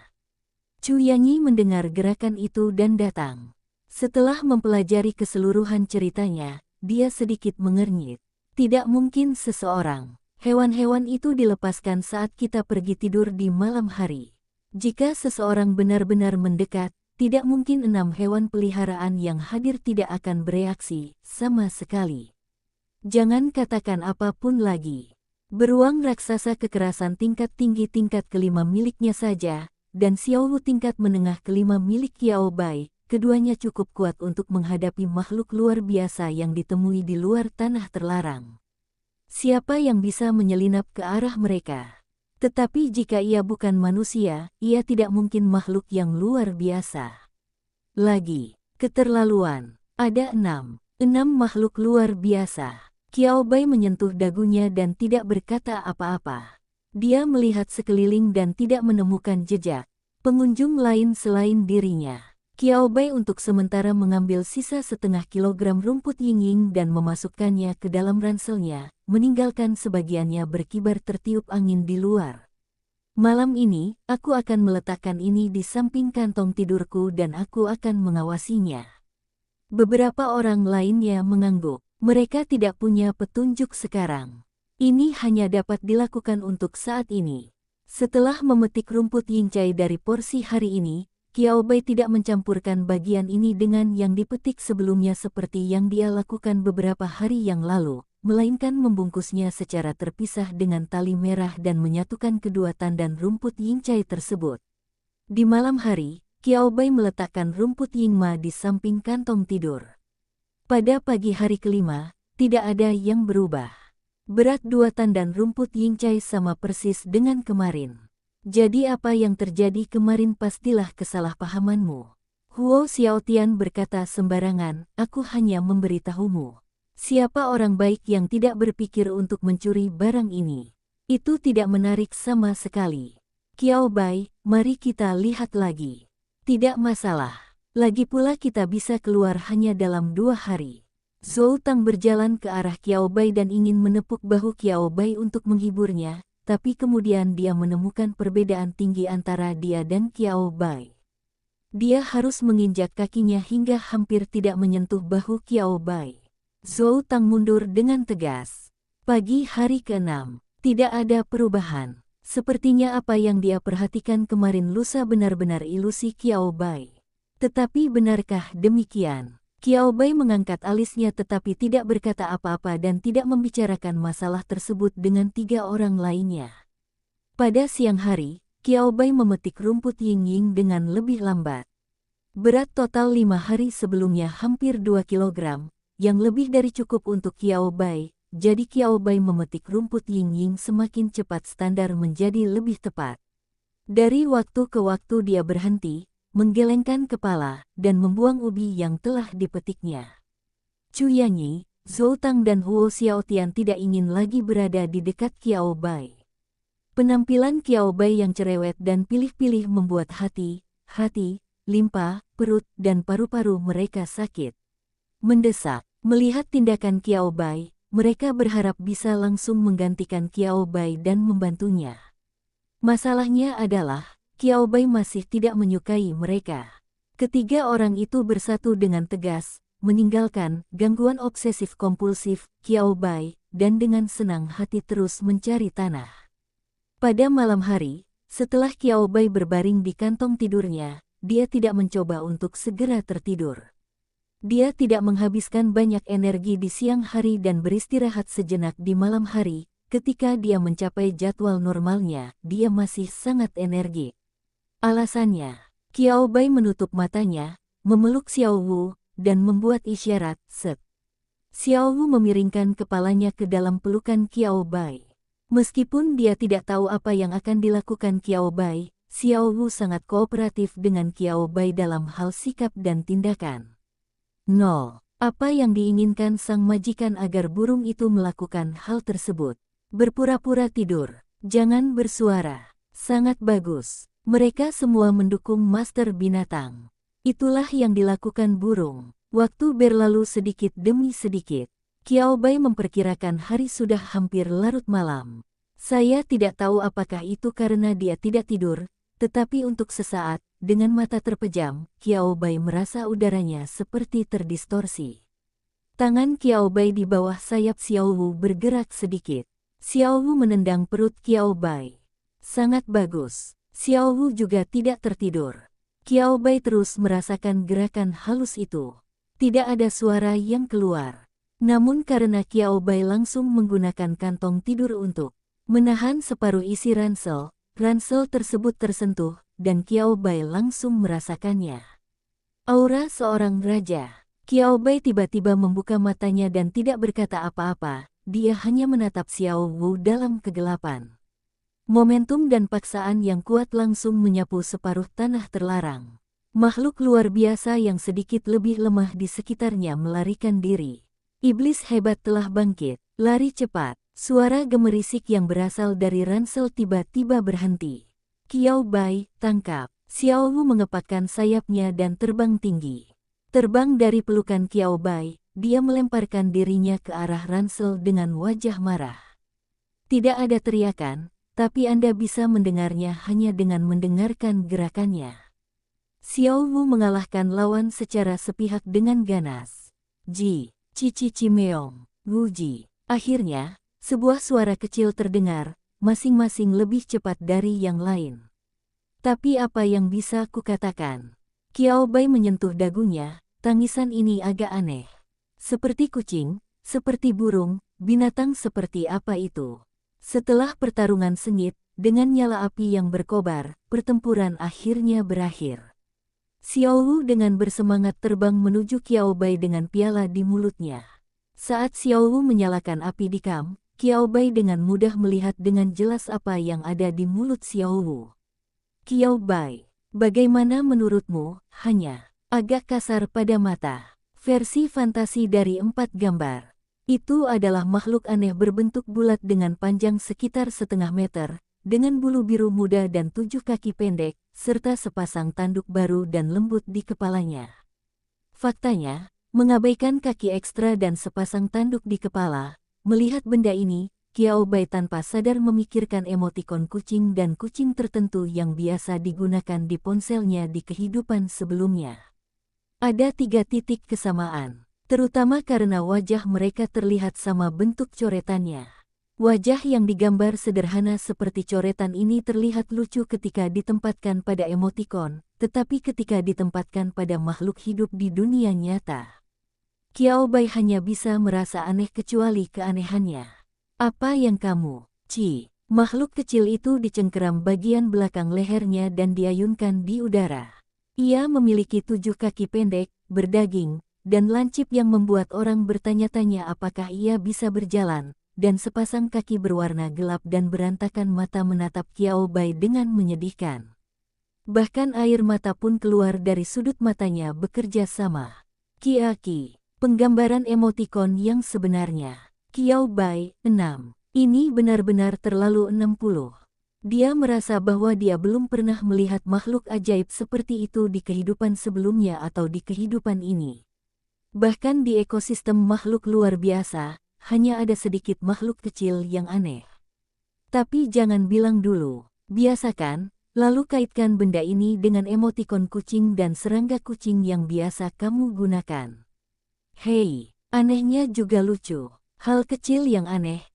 Chu Yanyi mendengar gerakan itu dan datang. Setelah mempelajari keseluruhan ceritanya, dia sedikit mengernyit. Tidak mungkin seseorang. Hewan-hewan itu dilepaskan saat kita pergi tidur di malam hari. Jika seseorang benar-benar mendekat, tidak mungkin 6 hewan peliharaan yang hadir tidak akan bereaksi sama sekali. Jangan katakan apapun lagi. Beruang raksasa kekerasan tingkat tinggi tingkat kelima miliknya saja, dan Xiaowu tingkat menengah kelima milik Qiao Bai, keduanya cukup kuat untuk menghadapi makhluk luar biasa yang ditemui di luar tanah terlarang. Siapa yang bisa menyelinap ke arah mereka? Tetapi jika ia bukan manusia, ia tidak mungkin makhluk yang luar biasa. Lagi, keterlaluan. Ada 6 makhluk luar biasa. Qiao Bai menyentuh dagunya dan tidak berkata apa-apa. Dia melihat sekeliling dan tidak menemukan jejak pengunjung lain selain dirinya. Qiao Bai untuk sementara mengambil sisa setengah kilogram rumput yinging dan memasukkannya ke dalam ranselnya, meninggalkan sebagiannya berkibar tertiup angin di luar. Malam ini, aku akan meletakkan ini di samping kantong tidurku dan aku akan mengawasinya. Beberapa orang lainnya mengangguk. Mereka tidak punya petunjuk sekarang. Ini hanya dapat dilakukan untuk saat ini. Setelah memetik rumput yincai dari porsi hari ini, Qiao Bai tidak mencampurkan bagian ini dengan yang dipetik sebelumnya seperti yang dia lakukan beberapa hari yang lalu, melainkan membungkusnya secara terpisah dengan tali merah dan menyatukan kedua tandan rumput yincai tersebut. Di malam hari, Qiao Bai meletakkan rumput yingma di samping kantong tidur. Pada pagi hari kelima, tidak ada yang berubah. Berat 2 tandan rumput yincai sama persis dengan kemarin. Jadi apa yang terjadi kemarin pastilah kesalahpahamanmu. Huo Xiaotian berkata sembarangan, aku hanya memberitahumu. Siapa orang baik yang tidak berpikir untuk mencuri barang ini? Itu tidak menarik sama sekali. Qiao Bai, mari kita lihat lagi. Tidak masalah. Lagi pula kita bisa keluar hanya dalam 2 hari. Zhou Tang berjalan ke arah Qiao Bai dan ingin menepuk bahu Qiao Bai untuk menghiburnya, tapi kemudian dia menemukan perbedaan tinggi antara dia dan Qiao Bai. Dia harus menginjak kakinya hingga hampir tidak menyentuh bahu Qiao Bai. Zhou Tang mundur dengan tegas. Pagi hari ke-6, tidak ada perubahan. Sepertinya apa yang dia perhatikan kemarin lusa benar-benar ilusi Qiao Bai. Tetapi benarkah demikian? Qiao Bai mengangkat alisnya tetapi tidak berkata apa-apa dan tidak membicarakan masalah tersebut dengan 3 orang lainnya. Pada siang hari, Qiao Bai memetik rumput yinging dengan lebih lambat. Berat total 5 hari sebelumnya hampir 2 kilogram, yang lebih dari cukup untuk Qiao Bai, jadi Qiao Bai memetik rumput yinging semakin cepat standar menjadi lebih tepat. Dari waktu ke waktu dia berhenti, menggelengkan kepala, dan membuang ubi yang telah dipetiknya. Chu Yanyi, Zhou Tang dan Huo Xiaotian tidak ingin lagi berada di dekat Qiao Bai. Penampilan Qiao Bai yang cerewet dan pilih-pilih membuat hati, limpa, perut, dan paru-paru mereka sakit. Mendesak, melihat tindakan Qiao Bai, mereka berharap bisa langsung menggantikan Qiao Bai dan membantunya. Masalahnya adalah, Qiao Bai masih tidak menyukai mereka. Ketiga orang itu bersatu dengan tegas, meninggalkan gangguan obsesif kompulsif Qiao Bai, dan dengan senang hati terus mencari tanah. Pada malam hari, Setelah Qiao Bai berbaring di kantong tidurnya, dia tidak mencoba untuk segera tertidur. Dia tidak menghabiskan banyak energi di siang hari dan beristirahat sejenak di malam hari. Ketika dia mencapai jadwal normalnya, dia masih sangat energik. Alasannya, Qiao Bai menutup matanya, memeluk Xiao Wu, dan membuat isyarat, set. Xiao Wu memiringkan kepalanya ke dalam pelukan Qiao Bai. Meskipun dia tidak tahu apa yang akan dilakukan Qiao Bai, Xiao Wu sangat kooperatif dengan Qiao Bai dalam hal sikap dan tindakan. 0. Apa yang diinginkan sang majikan agar burung itu melakukan hal tersebut? Berpura-pura tidur. Jangan bersuara. Sangat bagus. Mereka semua mendukung Master Binatang. Itulah yang dilakukan burung. Waktu berlalu sedikit demi sedikit. Qiao Bai memperkirakan hari sudah hampir larut malam. Saya tidak tahu apakah itu karena dia tidak tidur, tetapi untuk sesaat, dengan mata terpejam, Qiao Bai merasa udaranya seperti terdistorsi. Tangan Qiao Bai di bawah sayap Xiao Wu bergerak sedikit. Xiao Wu menendang perut Qiao Bai. Sangat bagus. Xiao Wu juga tidak tertidur. Qiao Bai terus merasakan gerakan halus itu. Tidak ada suara yang keluar. Namun karena Qiao Bai langsung menggunakan kantong tidur untuk menahan separuh isi ransel, ransel tersebut tersentuh, dan Qiao Bai langsung merasakannya. Aura seorang raja. Qiao Bai tiba-tiba membuka matanya dan tidak berkata apa-apa, dia hanya menatap Xiao Wu dalam kegelapan. Momentum dan paksaan yang kuat langsung menyapu separuh tanah terlarang. Makhluk luar biasa yang sedikit lebih lemah di sekitarnya melarikan diri. Iblis hebat telah bangkit, lari cepat. Suara gemerisik yang berasal dari ransel tiba-tiba berhenti. Qiao Bai, tangkap. Xiao Wu mengepakkan sayapnya dan terbang tinggi. Terbang dari pelukan Qiao Bai, dia melemparkan dirinya ke arah ransel dengan wajah marah. Tidak ada teriakan, tapi Anda bisa mendengarnya hanya dengan mendengarkan gerakannya. Xiao Wu mengalahkan lawan secara sepihak dengan ganas. Cici Meong, Wuji. Akhirnya, sebuah suara kecil terdengar, masing-masing lebih cepat dari yang lain. Tapi apa yang bisa kukatakan? Qiao Bai menyentuh dagunya, tangisan ini agak aneh. Seperti kucing, seperti burung, binatang seperti apa itu? Setelah pertarungan sengit, dengan nyala api yang berkobar, pertempuran akhirnya berakhir. Xiao Wu dengan bersemangat terbang menuju Qiao Bai dengan piala di mulutnya. Saat Xiao Wu menyalakan api di kam, Qiao Bai dengan mudah melihat dengan jelas apa yang ada di mulut Xiao Wu. Qiao Bai, bagaimana menurutmu? Hanya agak kasar pada mata. Versi fantasi dari 4 gambar. Itu adalah makhluk aneh berbentuk bulat dengan panjang sekitar setengah meter, dengan bulu biru muda dan 7 kaki pendek, serta sepasang tanduk baru dan lembut di kepalanya. Faktanya, mengabaikan kaki ekstra dan sepasang tanduk di kepala, melihat benda ini, Qiao Bai tanpa sadar memikirkan emotikon kucing dan kucing tertentu yang biasa digunakan di ponselnya di kehidupan sebelumnya. Ada 3 titik kesamaan, terutama karena wajah mereka terlihat sama bentuk coretannya. Wajah yang digambar sederhana seperti coretan ini terlihat lucu ketika ditempatkan pada emotikon, tetapi ketika ditempatkan pada makhluk hidup di dunia nyata, Qiao Bai hanya bisa merasa aneh kecuali keanehannya. Apa yang kamu, Makhluk kecil itu dicengkeram bagian belakang lehernya dan diayunkan di udara. Ia memiliki 7 kaki pendek, berdaging, dan lancip yang membuat orang bertanya-tanya apakah ia bisa berjalan. Dan sepasang kaki berwarna gelap dan berantakan mata menatap Qiao Bai dengan menyedihkan. Bahkan air mata pun keluar dari sudut matanya bekerja sama. Ki, penggambaran emotikon yang sebenarnya. Qiao Bai, 6. Ini benar-benar terlalu 60. Dia merasa bahwa dia belum pernah melihat makhluk ajaib seperti itu di kehidupan sebelumnya atau di kehidupan ini. Bahkan di ekosistem makhluk luar biasa, hanya ada sedikit makhluk kecil yang aneh. Tapi jangan bilang dulu, biasakan, lalu kaitkan benda ini dengan emotikon kucing dan serangga kucing yang biasa kamu gunakan. Hei, anehnya juga lucu. Hal kecil yang aneh,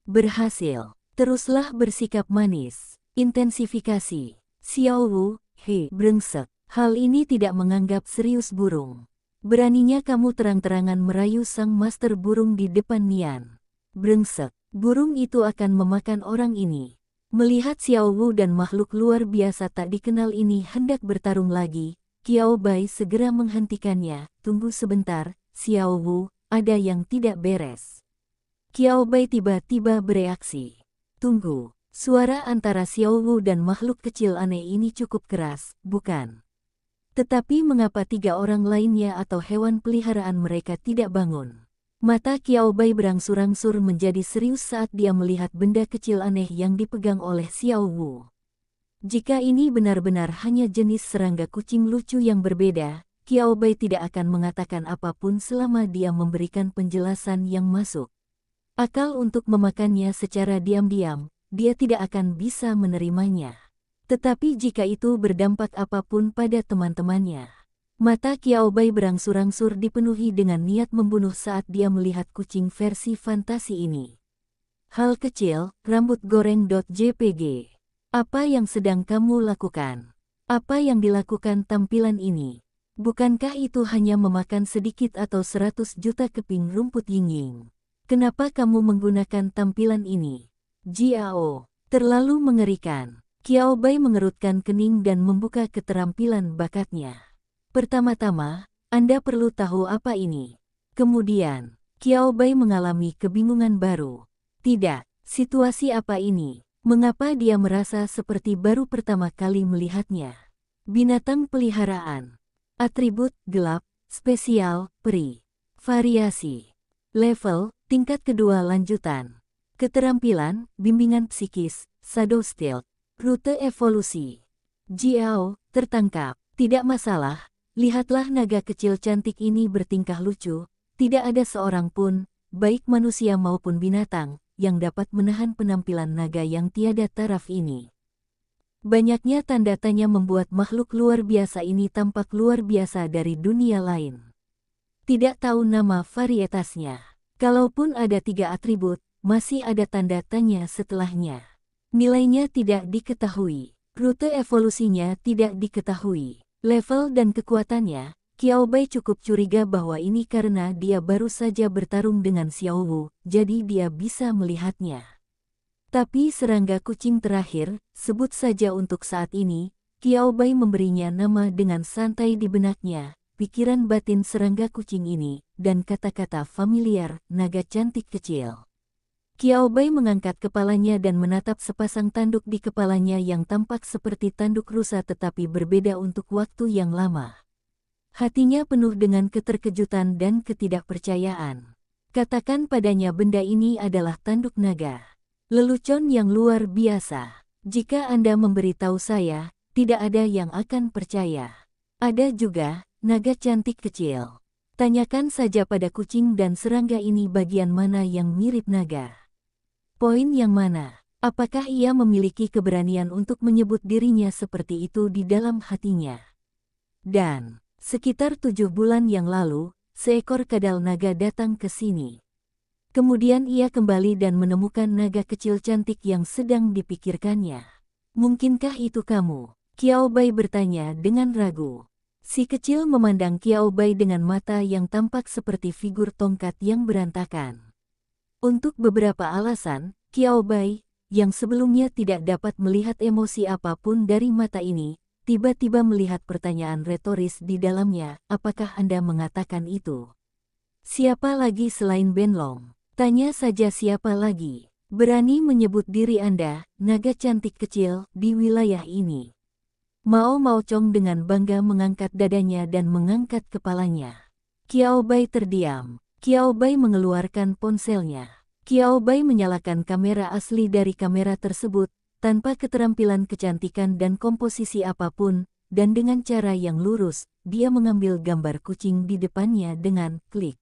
berhasil. Teruslah bersikap manis. Intensifikasi. Xiao Wu, he, brengsek. Hal ini tidak menganggap serius burung. Beraninya kamu terang-terangan merayu sang master burung di depan Nian. Brengsek. Burung itu akan memakan orang ini. Melihat Xiao Wu dan makhluk luar biasa tak dikenal ini hendak bertarung lagi, Qiao Bai segera menghentikannya. Tunggu sebentar, Xiao Wu, ada yang tidak beres. Qiao Bai tiba-tiba bereaksi. Tunggu, suara antara Xiao Wu dan makhluk kecil aneh ini cukup keras, bukan? Tetapi mengapa 3 orang lainnya atau hewan peliharaan mereka tidak bangun? Mata Qiao Bai berangsur-angsur menjadi serius saat dia melihat benda kecil aneh yang dipegang oleh Xiao Wu. Jika ini benar-benar hanya jenis serangga kucing lucu yang berbeda, Qiao Bai tidak akan mengatakan apapun selama dia memberikan penjelasan yang masuk akal untuk memakannya secara diam-diam, dia tidak akan bisa menerimanya. Tetapi jika itu berdampak apapun pada teman-temannya, mata Qiao Bai berangsur-angsur dipenuhi dengan niat membunuh saat dia melihat kucing versi fantasi ini. Hal kecil, rambut goreng.jpg. Apa yang sedang kamu lakukan? Apa yang dilakukan tampilan ini? Bukankah itu hanya memakan sedikit atau 100 juta keping rumput ying-ying? Kenapa kamu menggunakan tampilan ini? Jiao, terlalu mengerikan. Qiao Bai mengerutkan kening dan membuka keterampilan bakatnya. Pertama-tama, Anda perlu tahu apa ini. Kemudian, Qiao Bai mengalami kebingungan baru. Tidak, situasi apa ini? Mengapa dia merasa seperti baru pertama kali melihatnya? Binatang peliharaan. Atribut, gelap, spesial, peri. Variasi. Level, tingkat kedua lanjutan. Keterampilan, bimbingan psikis, shadow stealth. Rute evolusi. Jiao, tertangkap. Tidak masalah, lihatlah naga kecil cantik ini bertingkah lucu. Tidak ada seorang pun, baik manusia maupun binatang, yang dapat menahan penampilan naga yang tiada taraf ini. Banyaknya tanda tanya membuat makhluk luar biasa ini tampak luar biasa dari dunia lain. Tidak tahu nama varietasnya. Kalaupun ada 3 atribut, masih ada tanda tanya setelahnya. Nilainya tidak diketahui, rute evolusinya tidak diketahui, level dan kekuatannya. Qiao Bai cukup curiga bahwa ini karena dia baru saja bertarung dengan Xiao Wu, jadi dia bisa melihatnya. Tapi serangga kucing terakhir, sebut saja untuk saat ini, Qiao Bai memberinya nama dengan santai di benaknya, pikiran batin serangga kucing ini, dan kata-kata familiar, naga cantik kecil. Qiao Bai mengangkat kepalanya dan menatap sepasang tanduk di kepalanya yang tampak seperti tanduk rusa tetapi berbeda untuk waktu yang lama. Hatinya penuh dengan keterkejutan dan ketidakpercayaan. Katakan padanya benda ini adalah tanduk naga. Lelucon yang luar biasa. Jika Anda memberitahu saya, tidak ada yang akan percaya. Ada juga, naga cantik kecil. Tanyakan saja pada kucing dan serangga ini bagian mana yang mirip naga. Poin yang mana? Apakah ia memiliki keberanian untuk menyebut dirinya seperti itu di dalam hatinya? Dan, sekitar 7 bulan yang lalu, seekor kadal naga datang ke sini. Kemudian ia kembali dan menemukan naga kecil cantik yang sedang dipikirkannya. Mungkinkah itu kamu? Qiao Bai bertanya dengan ragu. Si kecil memandang Qiao Bai dengan mata yang tampak seperti figur tongkat yang berantakan. Untuk beberapa alasan, Qiao Bai, yang sebelumnya tidak dapat melihat emosi apapun dari mata ini, tiba-tiba melihat pertanyaan retoris di dalamnya, apakah Anda mengatakan itu? Siapa lagi selain Benlong? Tanya saja siapa lagi. Berani menyebut diri Anda, naga cantik kecil, di wilayah ini. Mao Chong dengan bangga mengangkat dadanya dan mengangkat kepalanya. Qiao Bai terdiam. Qiao Bai mengeluarkan ponselnya. Qiao Bai menyalakan kamera asli dari kamera tersebut, tanpa keterampilan kecantikan dan komposisi apapun, dan dengan cara yang lurus, dia mengambil gambar kucing di depannya dengan klik.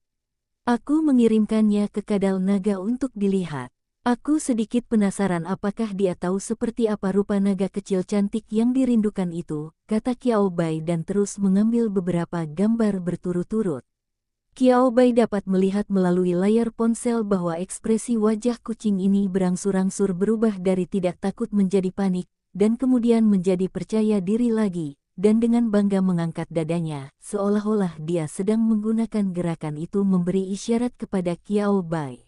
Aku mengirimkannya ke kadal naga untuk dilihat. Aku sedikit penasaran apakah dia tahu seperti apa rupa naga kecil cantik yang dirindukan itu, kata Qiao Bai dan terus mengambil beberapa gambar berturut-turut. Qiao Bai dapat melihat melalui layar ponsel bahwa ekspresi wajah kucing ini berangsur-angsur berubah dari tidak takut menjadi panik, dan kemudian menjadi percaya diri lagi, dan dengan bangga mengangkat dadanya, seolah-olah dia sedang menggunakan gerakan itu memberi isyarat kepada Qiao Bai.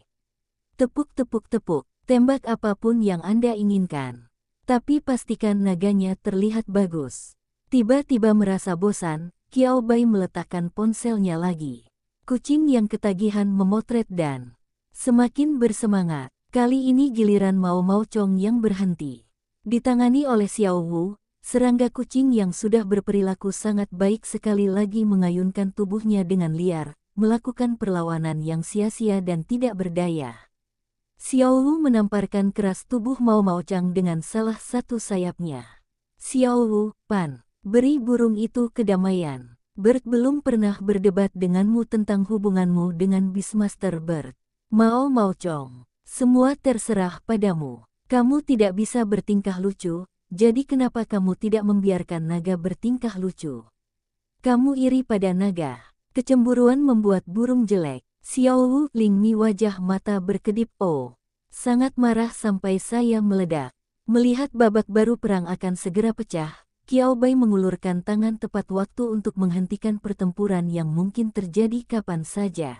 Tepuk tepuk tepuk, tembak apapun yang Anda inginkan. Tapi pastikan naganya terlihat bagus. Tiba-tiba merasa bosan, Qiao Bai meletakkan ponselnya lagi. Kucing yang ketagihan memotret dan semakin bersemangat. Kali ini giliran Mao Mao Chong yang berhenti. Ditangani oleh Xiao Wu, serangga kucing yang sudah berperilaku sangat baik sekali lagi mengayunkan tubuhnya dengan liar, melakukan perlawanan yang sia-sia dan tidak berdaya. Xiao Wu menamparkan keras tubuh Mao Mao Chang dengan salah satu sayapnya. Xiao Wu, Pan, beri burung itu kedamaian. Bird belum pernah berdebat denganmu tentang hubunganmu dengan Beastmaster Bird. Mao Mao Chong, semua terserah padamu. Kamu tidak bisa bertingkah lucu, jadi kenapa kamu tidak membiarkan naga bertingkah lucu? Kamu iri pada naga. Kecemburuan membuat burung jelek. Xiao Wu Lingmi wajah mata berkedip sangat marah sampai saya meledak. Melihat babak baru perang akan segera pecah, Qiao Bai mengulurkan tangan tepat waktu untuk menghentikan pertempuran yang mungkin terjadi kapan saja.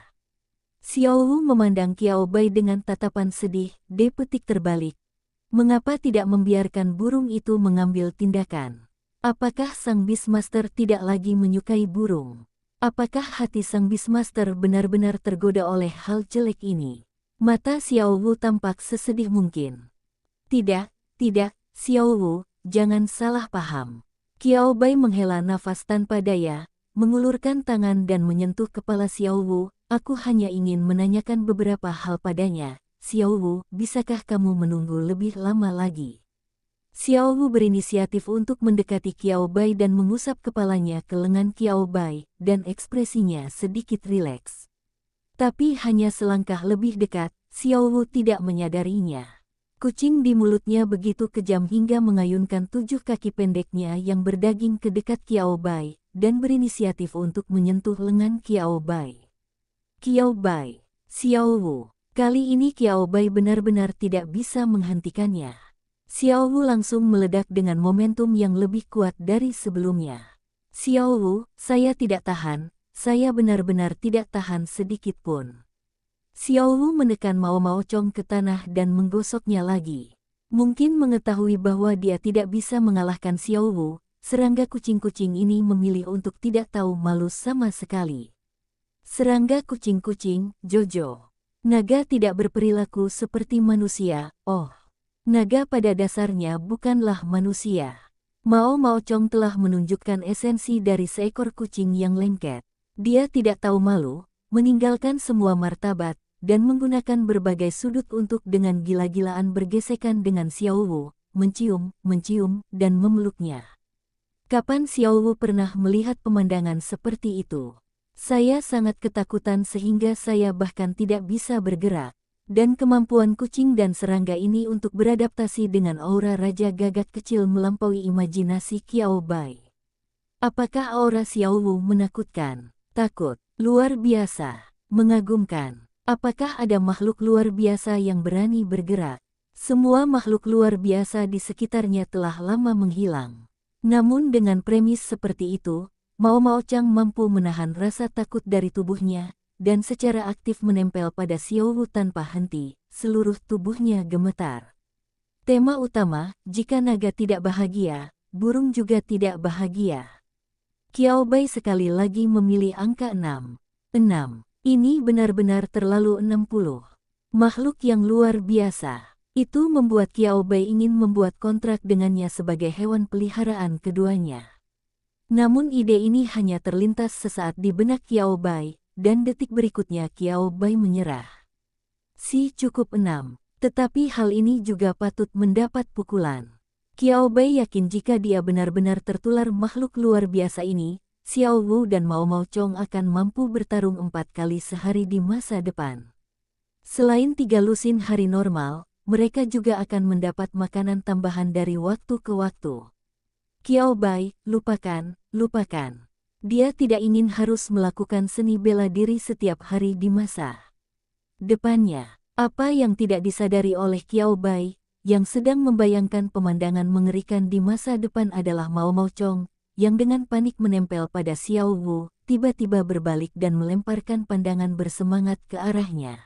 Xiao Wu memandang Qiao Bai dengan tatapan sedih, petik terbalik. Mengapa tidak membiarkan burung itu mengambil tindakan? Apakah sang Beastmaster tidak lagi menyukai burung? Apakah hati sang Beastmaster benar-benar tergoda oleh hal jelek ini? Mata Xiao Wu tampak sesedih mungkin. Tidak, Xiao Wu, jangan salah paham. Qiao Bai menghela nafas tanpa daya, mengulurkan tangan dan menyentuh kepala Xiao Wu. Aku hanya ingin menanyakan beberapa hal padanya. Xiao Wu, bisakah kamu menunggu lebih lama lagi? Xiao Wu berinisiatif untuk mendekati Qiao Bai dan mengusap kepalanya ke lengan Qiao Bai, dan ekspresinya sedikit rileks. Tapi hanya selangkah lebih dekat, Xiao Wu tidak menyadarinya. Kucing di mulutnya begitu kejam hingga mengayunkan 7 kaki pendeknya yang berdaging ke dekat Qiao Bai, dan berinisiatif untuk menyentuh lengan Qiao Bai. Qiao Bai, Xiao Wu, kali ini Qiao Bai benar-benar tidak bisa menghentikannya. Xiao Wu langsung meledak dengan momentum yang lebih kuat dari sebelumnya. Xiao Wu, saya tidak tahan, saya benar-benar tidak tahan sedikit pun. Xiao Wu menekan Mao Mao Chong ke tanah dan menggosoknya lagi. Mungkin mengetahui bahwa dia tidak bisa mengalahkan Xiao Wu, serangga kucing-kucing ini memilih untuk tidak tahu malu sama sekali. Serangga kucing-kucing, Jojo. Naga tidak berperilaku seperti manusia, Naga pada dasarnya bukanlah manusia. Mao Mao Chong telah menunjukkan esensi dari seekor kucing yang lengket. Dia tidak tahu malu, meninggalkan semua martabat, dan menggunakan berbagai sudut untuk dengan gila-gilaan bergesekan dengan Xiao Wu, mencium, dan memeluknya. Kapan Xiao Wu pernah melihat pemandangan seperti itu? Saya sangat ketakutan sehingga saya bahkan tidak bisa bergerak. Dan kemampuan kucing dan serangga ini untuk beradaptasi dengan aura Raja Gagak kecil melampaui imajinasi Qiao Bai. Apakah aura Xiao Wu menakutkan? Takut, luar biasa, mengagumkan. Apakah ada makhluk luar biasa yang berani bergerak? Semua makhluk luar biasa di sekitarnya telah lama menghilang. Namun dengan premis seperti itu, Mao Mao Chang mampu menahan rasa takut dari tubuhnya, dan secara aktif menempel pada Xiao Wu tanpa henti, seluruh tubuhnya gemetar. Tema utama, jika naga tidak bahagia, burung juga tidak bahagia. Qiao Bai sekali lagi memilih angka 6. 6. Ini benar-benar terlalu 60. Makhluk yang luar biasa. Itu membuat Qiao Bai ingin membuat kontrak dengannya sebagai hewan peliharaan keduanya. Namun ide ini hanya terlintas sesaat di benak Qiao Bai, dan detik berikutnya Qiao Bai menyerah. Cukup 6. Tetapi hal ini juga patut mendapat pukulan. Qiao Bai yakin jika dia benar-benar tertular makhluk luar biasa ini, Xiao Wu dan Mao Mao Chong akan mampu bertarung 4 kali sehari di masa depan. Selain 3 lusin hari normal, mereka juga akan mendapat makanan tambahan dari waktu ke waktu. Qiao Bai, lupakan. Dia tidak ingin harus melakukan seni bela diri setiap hari di masa depannya. Apa yang tidak disadari oleh Qiao Bai, yang sedang membayangkan pemandangan mengerikan di masa depan adalah Mao Maochong, yang dengan panik menempel pada Xiao Wu, tiba-tiba berbalik dan melemparkan pandangan bersemangat ke arahnya.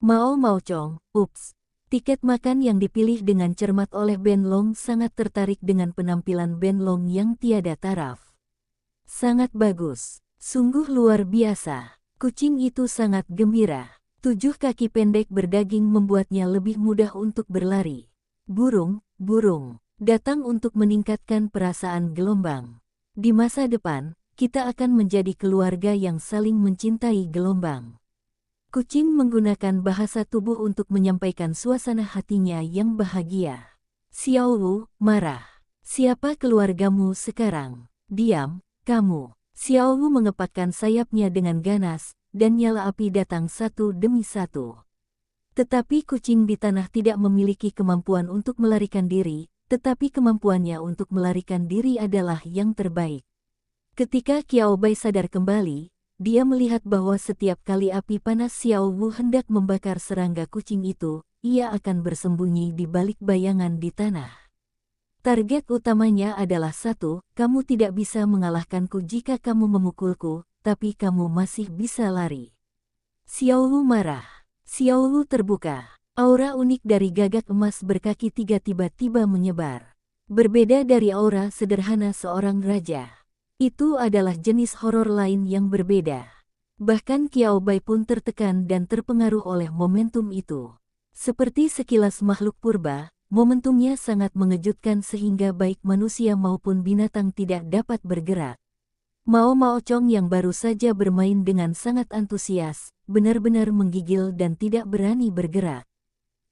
Mao Maochong, ups. Tiket makan yang dipilih dengan cermat oleh Ben Long sangat tertarik dengan penampilan Ben Long yang tiada taraf. Sangat bagus. Sungguh luar biasa. Kucing itu sangat gembira. 7 kaki pendek berdaging membuatnya lebih mudah untuk berlari. Burung, datang untuk meningkatkan perasaan gelombang. Di masa depan, kita akan menjadi keluarga yang saling mencintai gelombang. Kucing menggunakan bahasa tubuh untuk menyampaikan suasana hatinya yang bahagia. Xiao Wu marah. Siapa keluargamu sekarang? Diam, kamu. Xiao Wu mengepakkan sayapnya dengan ganas, dan nyala api datang satu demi satu. Tetapi kucing di tanah tidak memiliki kemampuan untuk melarikan diri, tetapi kemampuannya untuk melarikan diri adalah yang terbaik. Ketika Qiao Bai sadar kembali, dia melihat bahwa setiap kali api panas Xiao Wu hendak membakar serangga kucing itu, ia akan bersembunyi di balik bayangan di tanah. Target utamanya adalah satu, kamu tidak bisa mengalahkanku jika kamu memukulku, tapi kamu masih bisa lari. Xiao Wu marah. Xiao Wu terbuka. Aura unik dari gagak emas berkaki 3 tiba-tiba menyebar. Berbeda dari aura sederhana seorang raja. Itu adalah jenis horor lain yang berbeda. Bahkan Qiao Bai pun tertekan dan terpengaruh oleh momentum itu. Seperti sekilas makhluk purba, momentumnya sangat mengejutkan sehingga baik manusia maupun binatang tidak dapat bergerak. Mao Maochong yang baru saja bermain dengan sangat antusias, benar-benar menggigil dan tidak berani bergerak.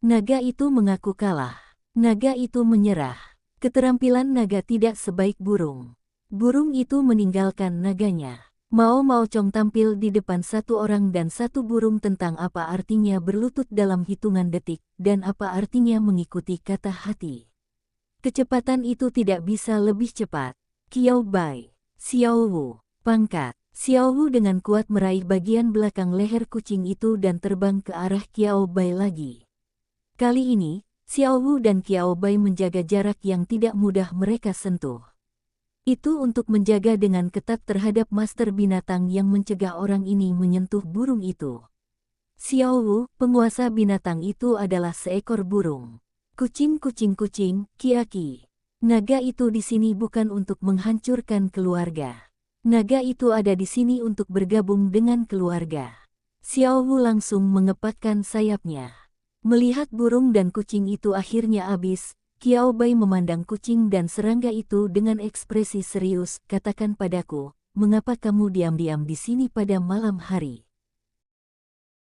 Naga itu mengaku kalah. Naga itu menyerah. Keterampilan naga tidak sebaik burung. Burung itu meninggalkan naganya. Mao Maochong tampil di depan satu orang dan satu burung tentang apa artinya berlutut dalam hitungan detik, dan apa artinya mengikuti kata hati. Kecepatan itu tidak bisa lebih cepat. Qiao Bai, Xiao Wu, pangkat. Xiao Wu dengan kuat meraih bagian belakang leher kucing itu dan terbang ke arah Qiao Bai lagi. Kali ini, Xiao Wu dan Qiao Bai menjaga jarak yang tidak mudah mereka sentuh. Itu untuk menjaga dengan ketat terhadap master binatang yang mencegah orang ini menyentuh burung itu. Xiao Wu, penguasa binatang itu adalah seekor burung. Kucing, Kiaki. Naga itu di sini bukan untuk menghancurkan keluarga. Naga itu ada di sini untuk bergabung dengan keluarga. Xiao Wu langsung mengepakkan sayapnya. Melihat burung dan kucing itu akhirnya habis, Qiao Bai memandang kucing dan serangga itu dengan ekspresi serius. Katakan padaku, mengapa kamu diam-diam di sini pada malam hari?